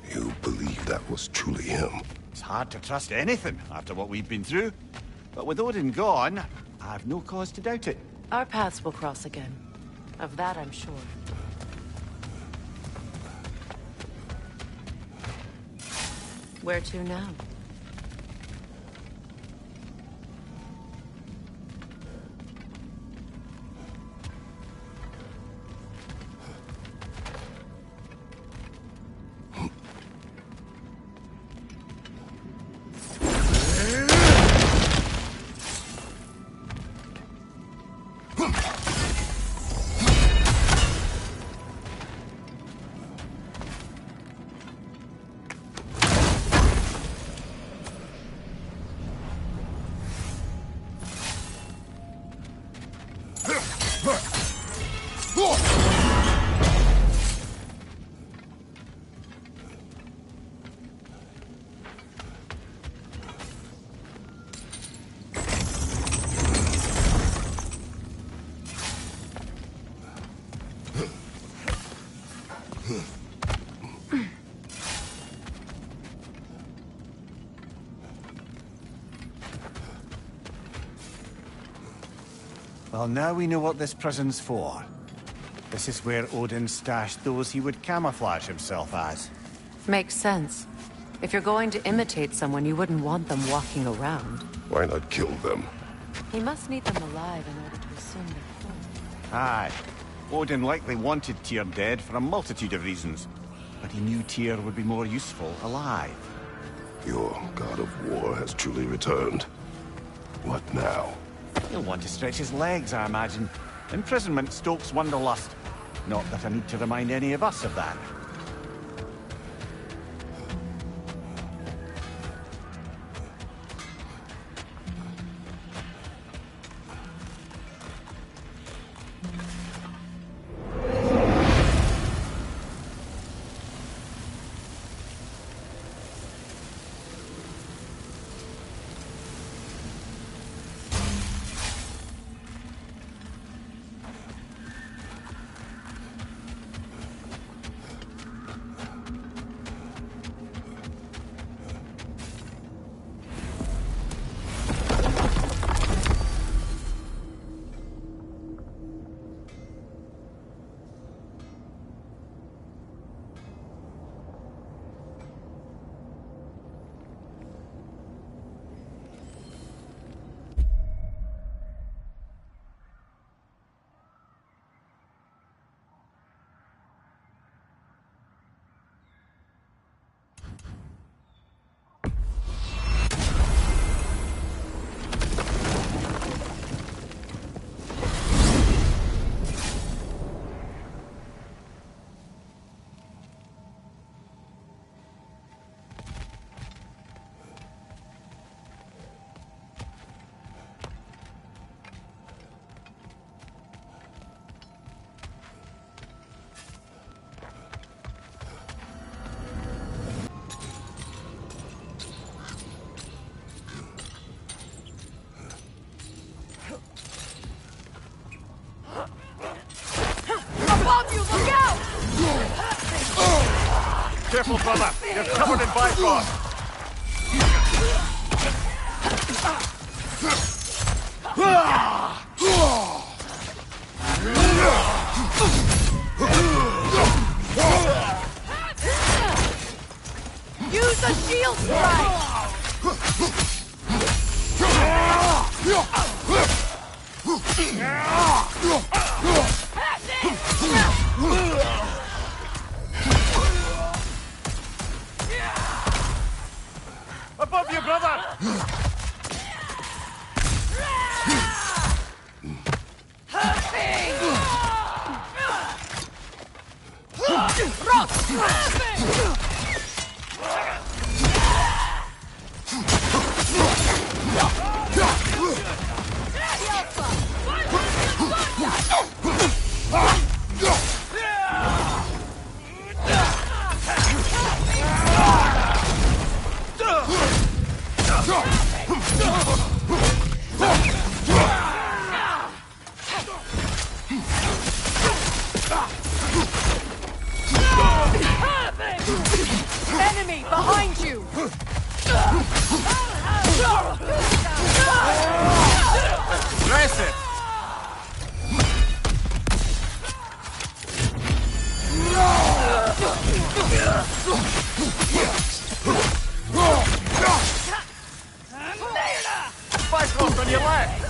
You believe that was truly him? It's hard to trust anything after what we've been through. But with Odin gone, I've no cause to doubt it. Our paths will cross again. Of that I'm sure. Where to now? Well, now we know what this prison's for. This is where Odin stashed those he would camouflage himself as. Makes sense. If you're going to imitate someone, you wouldn't want them walking around. Why not kill them? He must need them alive in order to assume their form. Aye. Odin likely wanted Tyr dead for a multitude of reasons. But he knew Tyr would be more useful alive. Your god of war has truly returned. What now? He'll want to stretch his legs, I imagine. Imprisonment stokes wanderlust. Not that I need to remind any of us of that. Careful, brother! You're covered in bifrost! Use a shield strike! Above you, brother! Enemy behind you! Dress it! Bifrost on your left!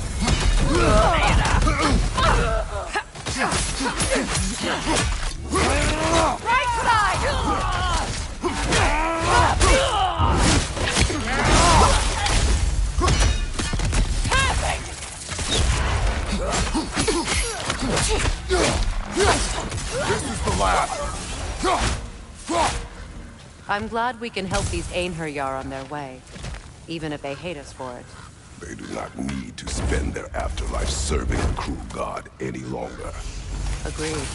Right side! This is the last. I'm glad we can help these Einherjar on their way, even if they hate us for it. They do not need to spend their afterlife serving a cruel god any longer. Agreed.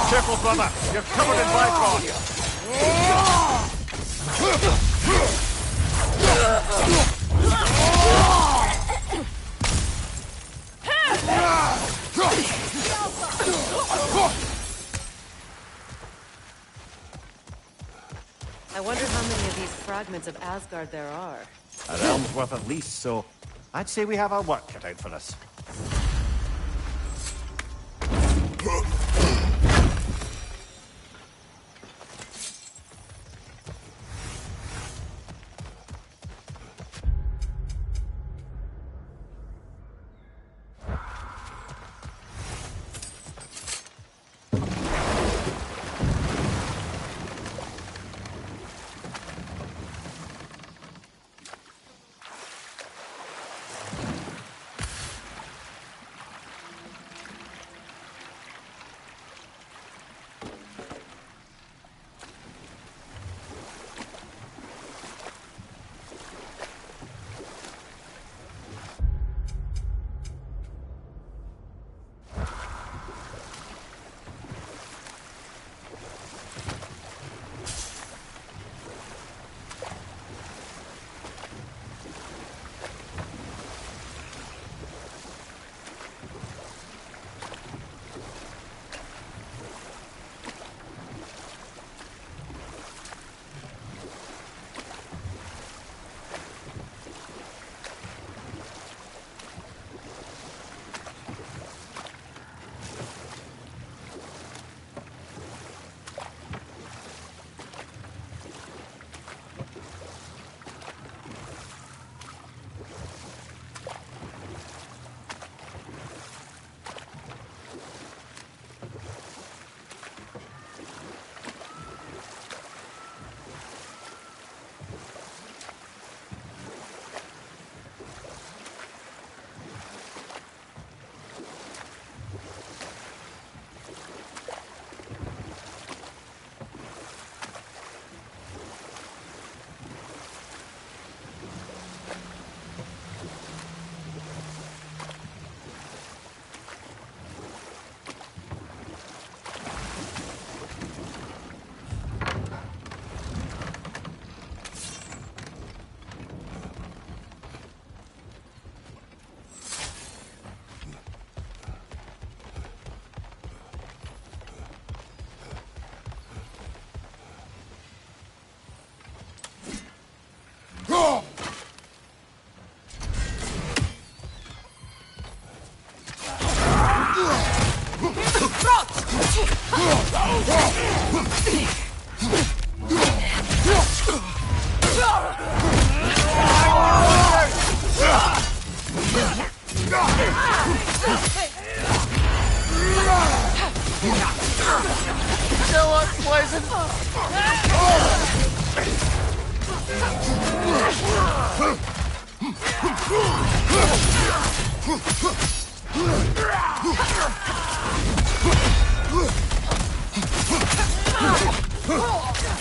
Careful, brother! You're covered in Bifrost! I wonder how many of these fragments of Asgard there are. A realm's worth at least, so I'd say we have our work cut out for us. Still unpleasant.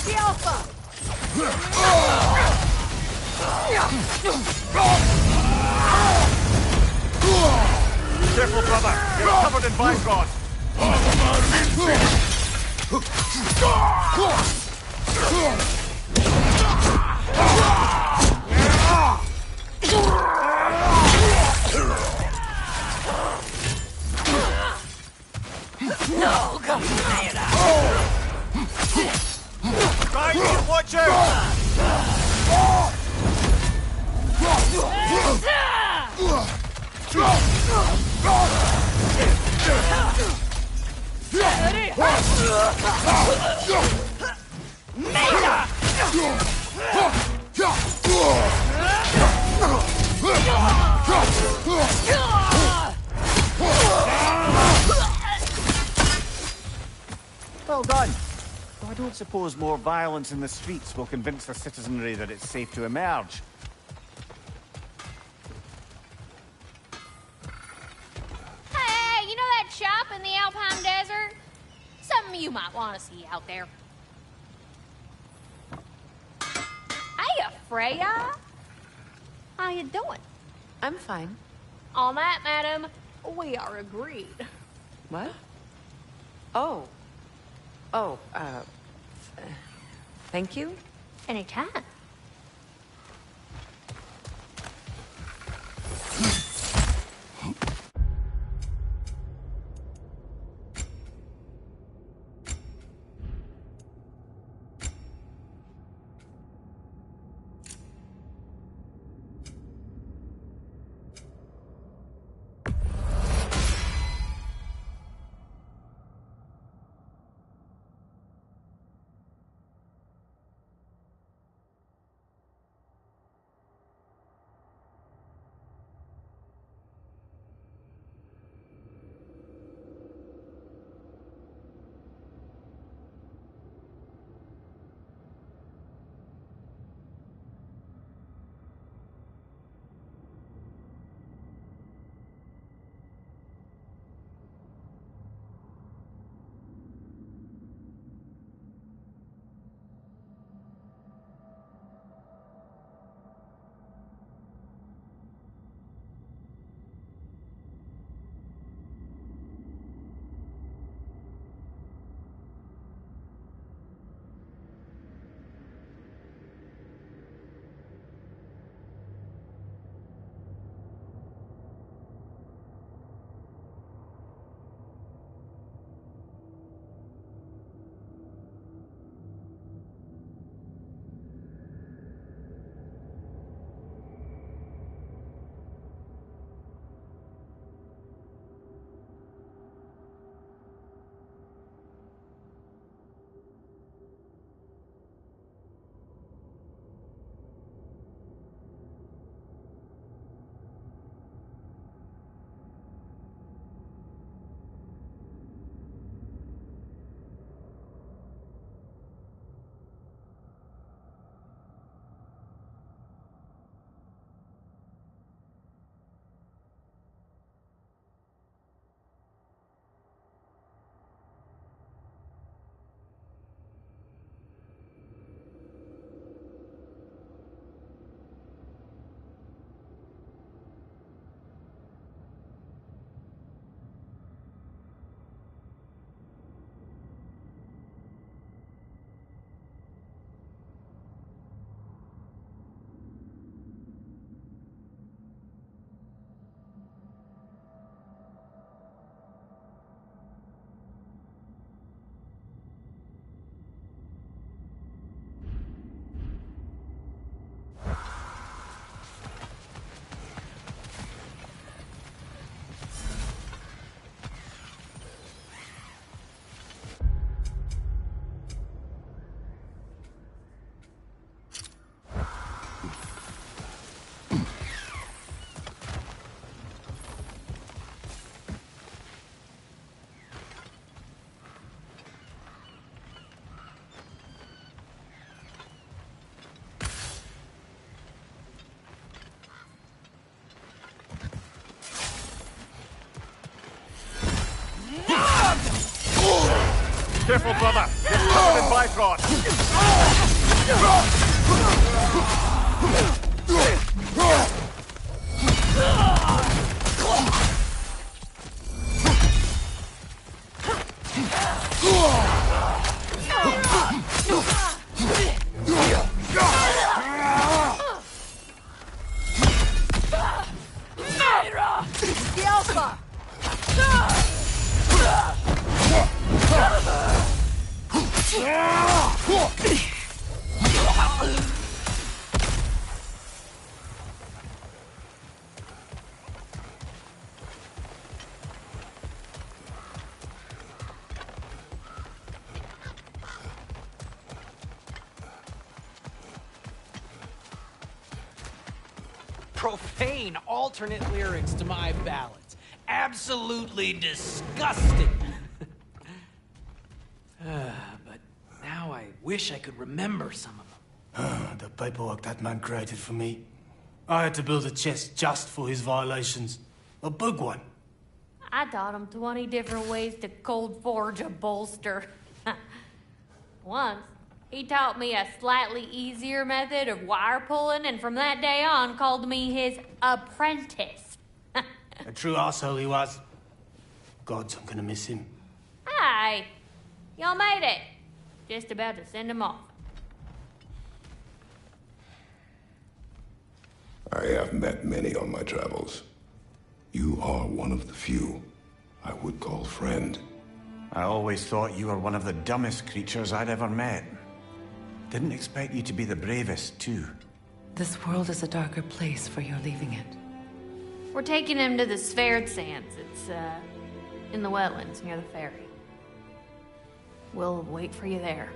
The Alpha! Careful, brother. You're covered in Bifrost. No, come here. Guys, watch out! Well done. Though I don't suppose more violence in the streets will convince the citizenry that it's safe to emerge. Hey, you know that shop in the Alpine Desert? Something you might want to see out there. Hey, Freya. How you doing? I'm fine. On that, madam, we are agreed. What? Oh. Oh, thank you? Anytime. Careful, brother. You're covered in Bifrost. The Alpha! Profane alternate lyrics to my ballads. Absolutely disgusting. But now I wish I could remember some of them. The paperwork that man created for me. I had to build a chest just for his violations. A big one. I taught him 20 different ways to cold forge a bolster. Once, he taught me a slightly easier method of wire pulling, and from that day on called me his apprentice. A true asshole he was. Gods, I'm gonna miss him. Hi! Y'all made it. Just about to send him off. I have met many on my travels. You are one of the few I would call friend. I always thought you were one of the dumbest creatures I'd ever met. Didn't expect you to be the bravest, too. This world is a darker place for your leaving it. We're taking him to the Sverd Sands. It's, in the wetlands near the ferry. We'll wait for you there.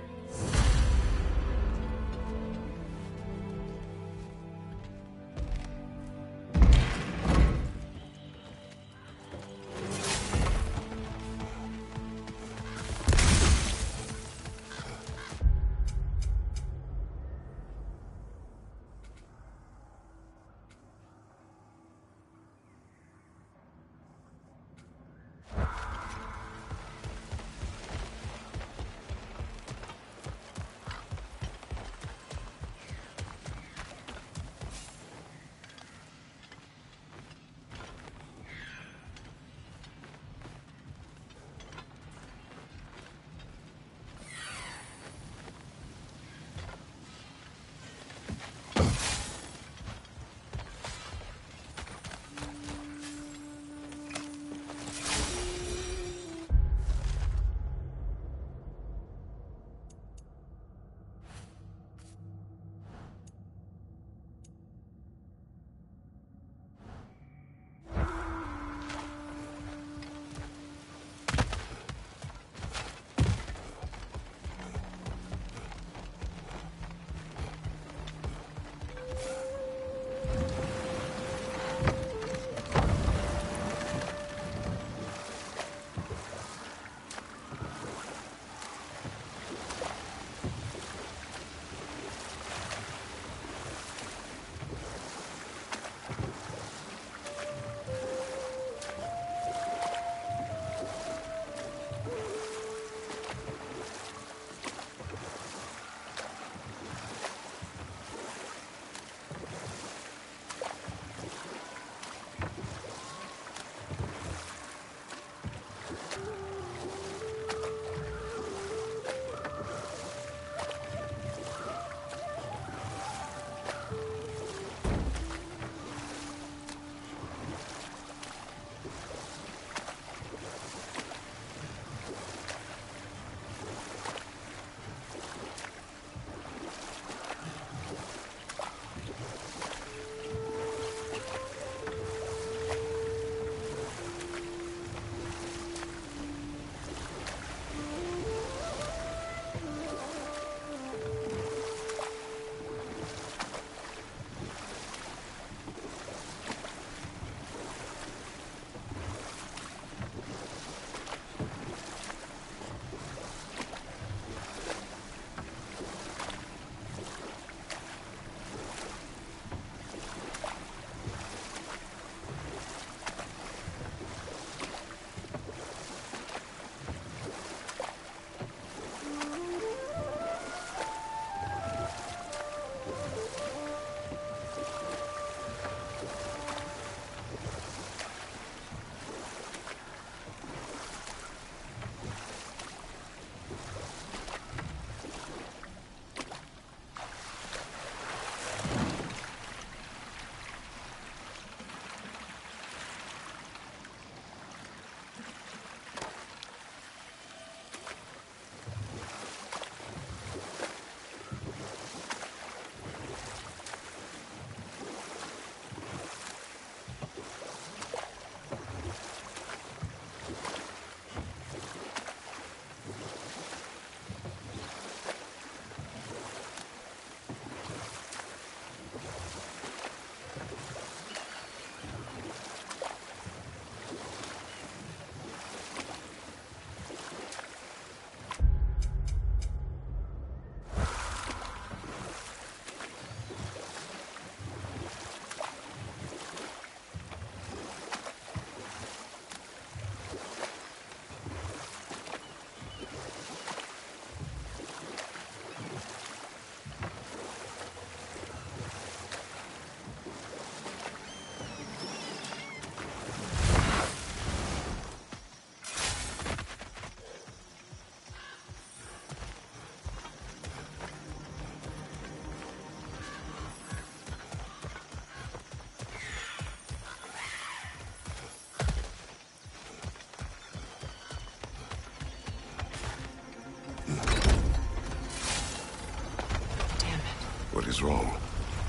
What is wrong?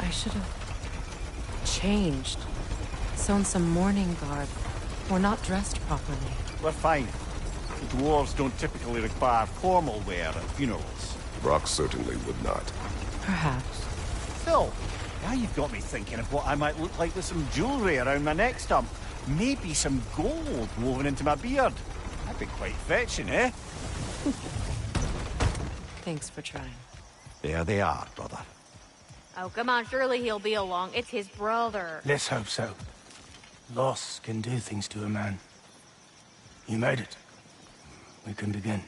I should have changed. Sewn some mourning garb. We're not dressed properly. We're fine. Dwarves don't typically require formal wear at funerals. Brock certainly would not. Perhaps. Still, now you've got me thinking of what I might look like with some jewellery around my neck stump. Maybe some gold woven into my beard. That'd be quite fetching, eh? Thanks for trying. There they are, brother. Oh, come on, surely he'll be along. It's his brother. Let's hope so. Loss can do things to a man. You made it. We can begin.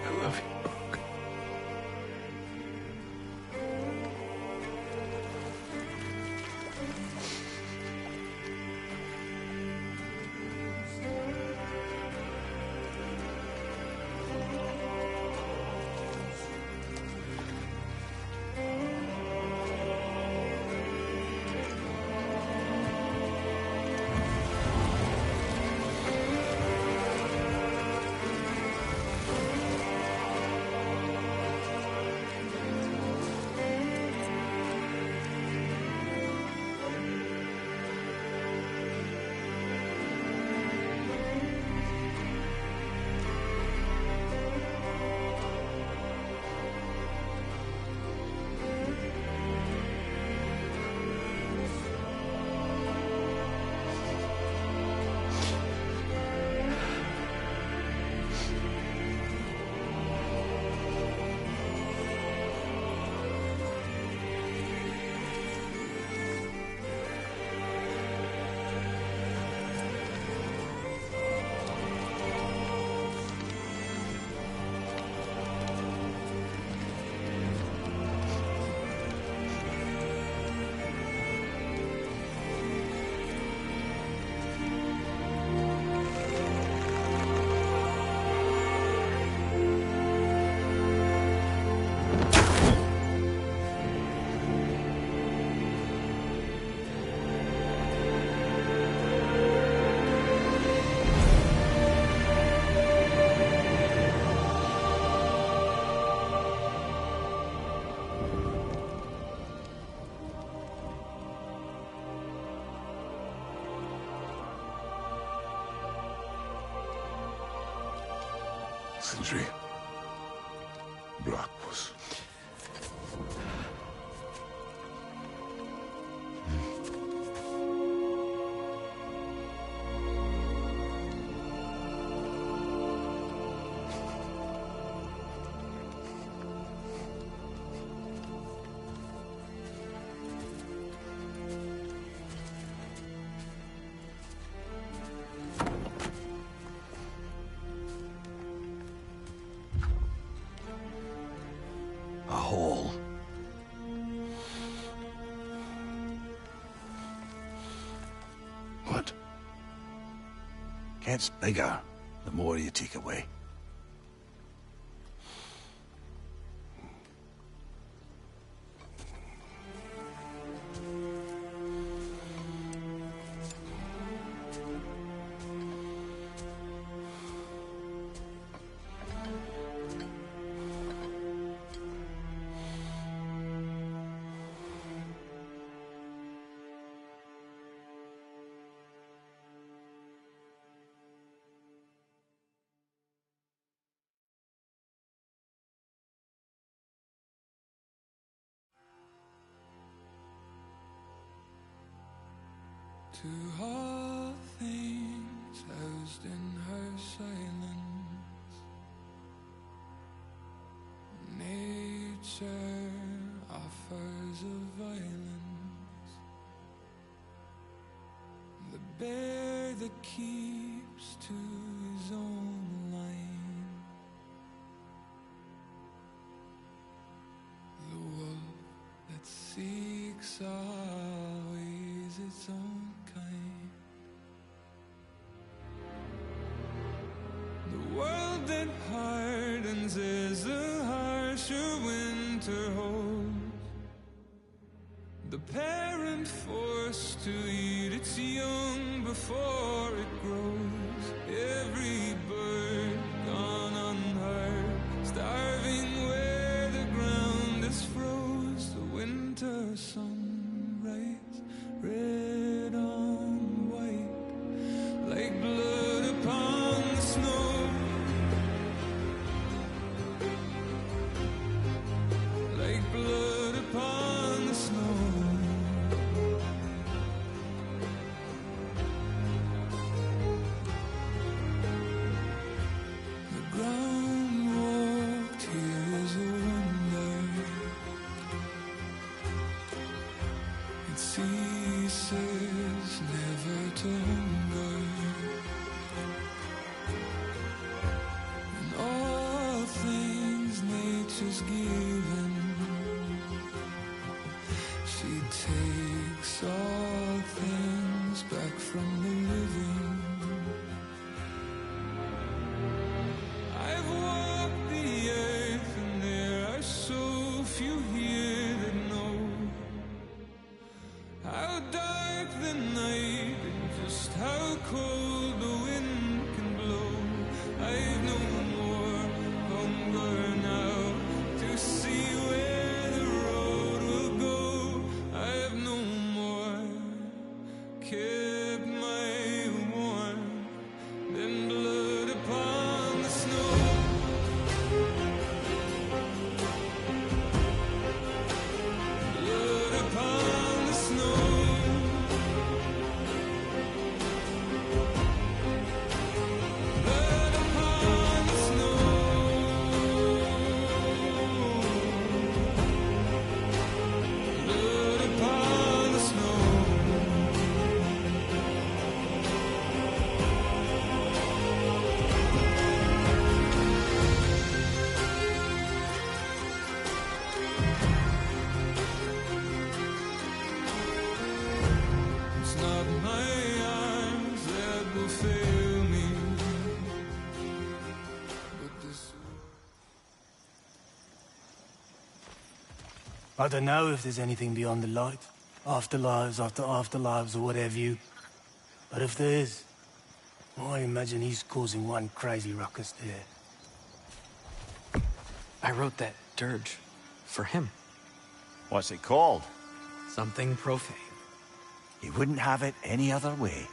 I love you, Brock. Sindri. Brock was... A hole. What? Gets bigger the more you take away. to all things housed in her silence. Nature offers a violence, the bear that keeps to his own line, the wolf that seeks always its own kind. The world that hardens as the harsher winter holds, the parent forced to eat its young before it grows. Every bird gone unheard, starving where the ground is froze. The winter sunrise, red on white, like blood upon the snow. Like blood upon the snow. The ground walked here is a wonder. It ceases never to hunger. And all things nature's given, she takes all things back from the living. I've walked the earth and there are so few here that know how dark the night and just how cold the wind can blow. I've no more hunger now to see where the road will go. I've no more kept my warmth than blood upon the snow. Blood upon the snow. Blood upon the snow. Blood upon the snow. It's not my arms that will fail me, but this. I don't know if there's anything beyond the light. Afterlives after afterlives or whatever you. But if there is, I imagine he's causing one crazy ruckus there. I wrote that dirge for him. What's it called? Something profane. He wouldn't have it any other way.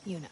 You know.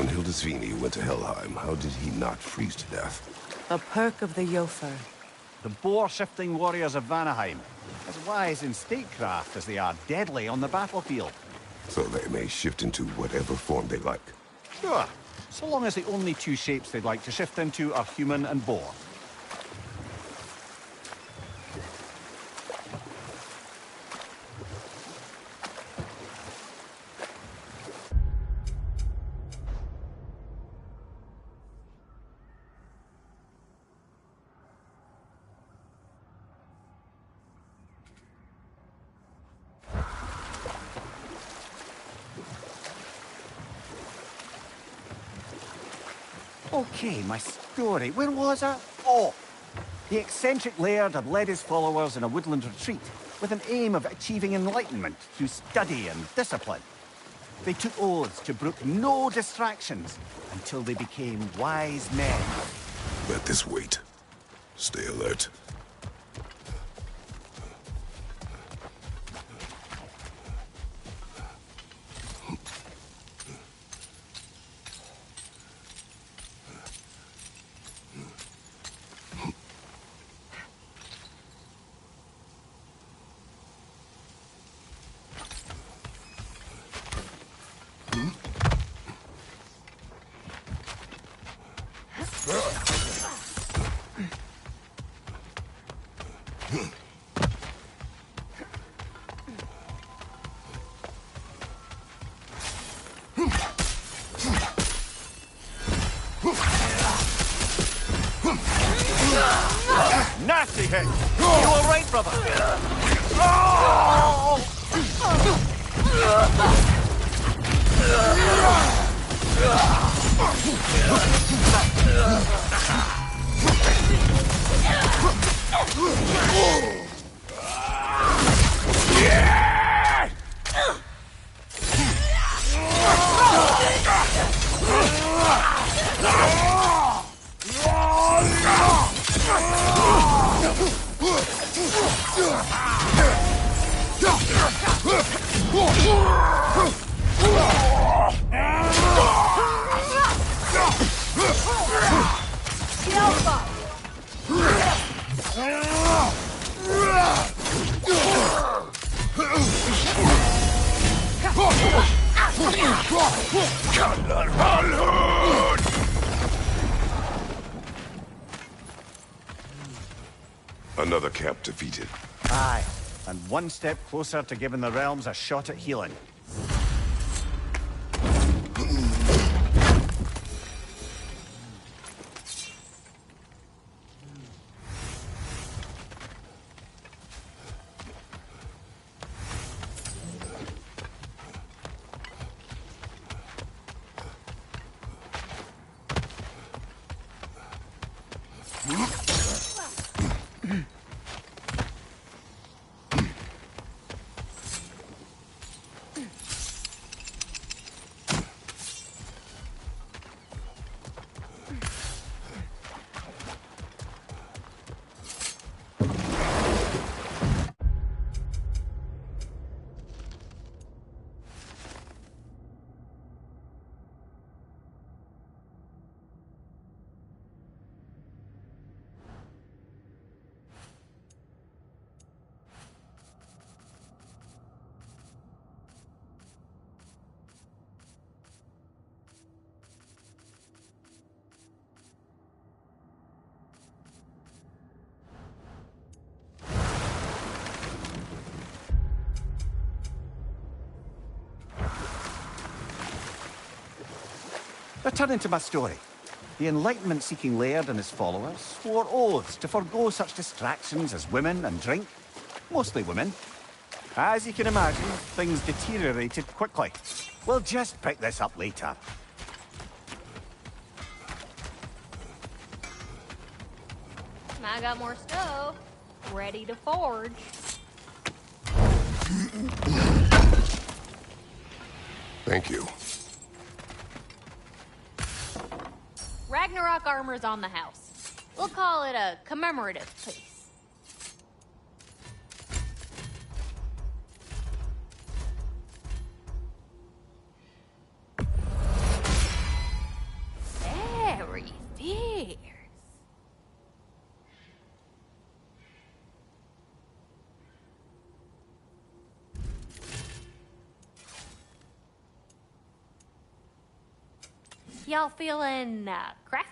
When Hildisvini went to Helheim, how did he not freeze to death? A perk of the Jofer. The boar-shifting warriors of Vanaheim, as wise in statecraft as they are deadly on the battlefield. So they may shift into whatever form they like. Sure, so long as the only two shapes they'd like to shift into are human and boar. Okay, my story. Where was I? Oh! The eccentric laird had led his followers in a woodland retreat with an aim of achieving enlightenment through study and discipline. They took oaths to brook no distractions until they became wise men. Let this wait. Stay alert. Nasty hit! You all right, brother? Oh! Another camp defeated. Aye, and one step closer to giving the realms a shot at healing. Returning to my story. The Enlightenment-seeking laird and his followers swore oaths to forego such distractions as women and drink. Mostly women. As you can imagine, things deteriorated quickly. We'll just pick this up later. I got more stove. Ready to forge. Thank you. Ragnarok armor's on the house. We'll call it a commemorative piece. Very fierce. Y'all feeling crafty?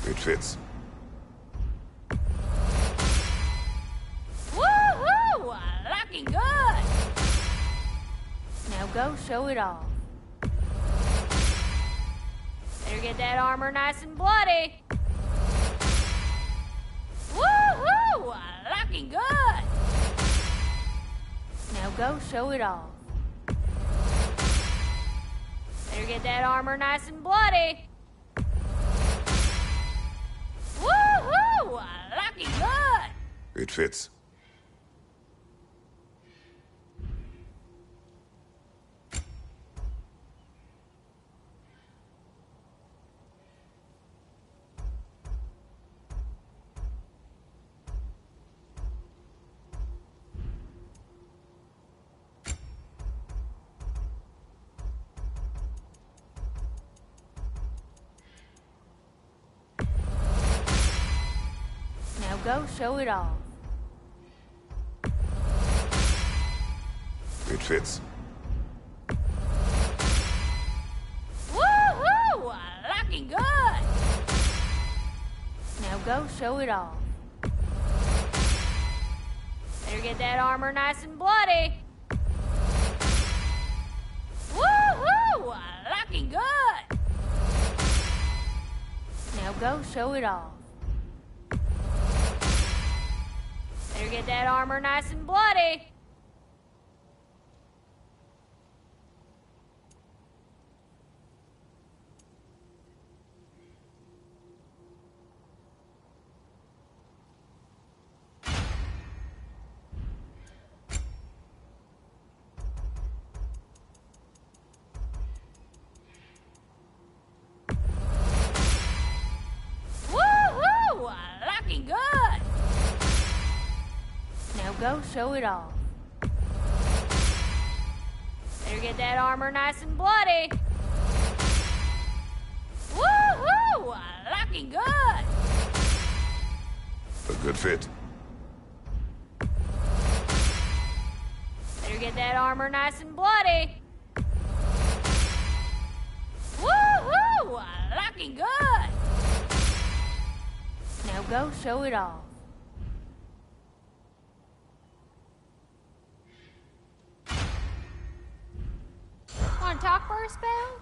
It fits. Woohoo! Looking good! Now go show it off. Better get that armor nice and bloody. Woohoo! Looking good! Now go show it off. Better get that armor nice and bloody. Woohoo! Looking good! It fits. Now go show it off. It fits. Woohoo! Looking good! Now go show it off. Better get that armor nice and bloody. Woohoo! Looking good! Now go show it off. Better get that armor nice and bloody. Woohoo! Looking good! Now go show it off. Better get that armor nice and bloody. Woohoo! Looking good! A good fit. Better get that armor nice and bloody. Woohoo! Looking good! Now go show it off. Want to talk for a spell?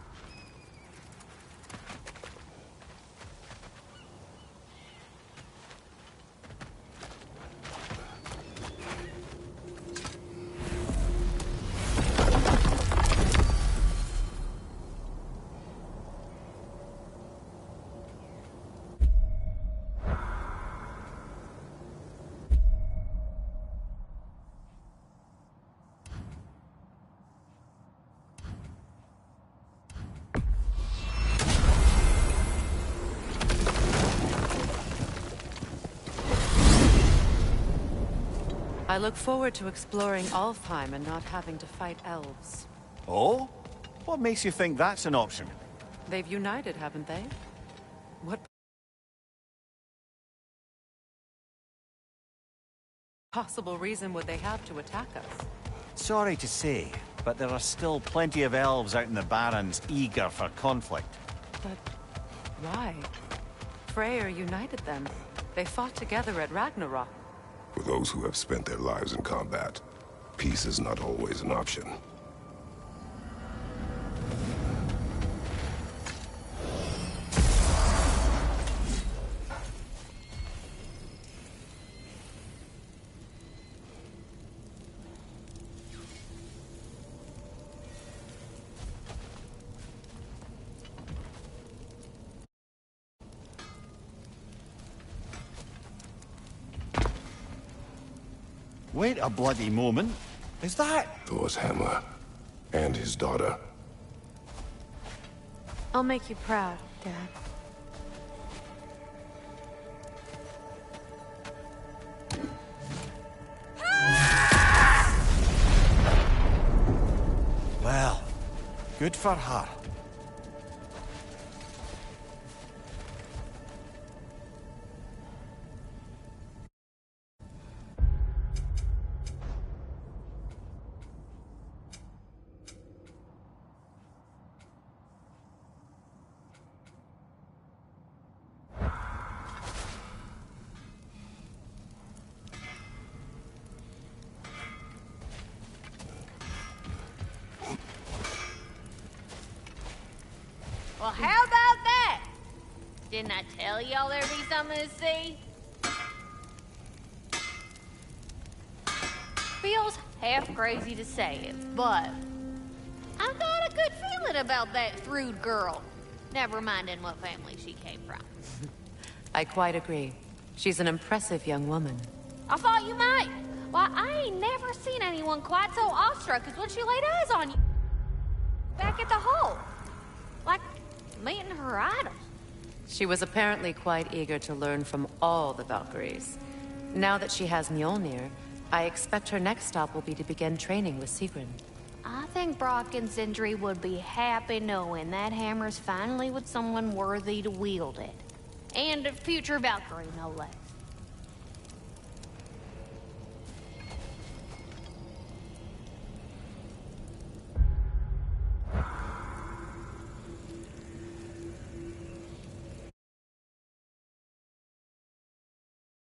I look forward to exploring Alfheim and not having to fight elves. Oh? What makes you think that's an option? They've united, haven't they? What possible reason would they have to attack us? Sorry to say, but there are still plenty of elves out in the Barrens eager for conflict. But why? Freyr united them. They fought together at Ragnarok. For those who have spent their lives in combat, peace is not always an option. Wait a bloody moment. Is that... Thor's hammer. And his daughter. I'll make you proud, Dad. Well, good for her. Well, how about that? Didn't I tell y'all there'd be something to see? Feels half crazy to say it, but I've got a good feeling about that Thrud girl. Never minding what family she came from. I quite agree. She's an impressive young woman. I thought you might. Why, I ain't never seen anyone quite so awestruck as when she laid eyes on you. Back at the hole. Like meeting her idol. She was apparently quite eager to learn from all the Valkyries. Now that she has Mjolnir, I expect her next stop will be to begin training with Sigrun. I think Brock and Sindri would be happy knowing that hammer's finally with someone worthy to wield it. And a future Valkyrie, no less.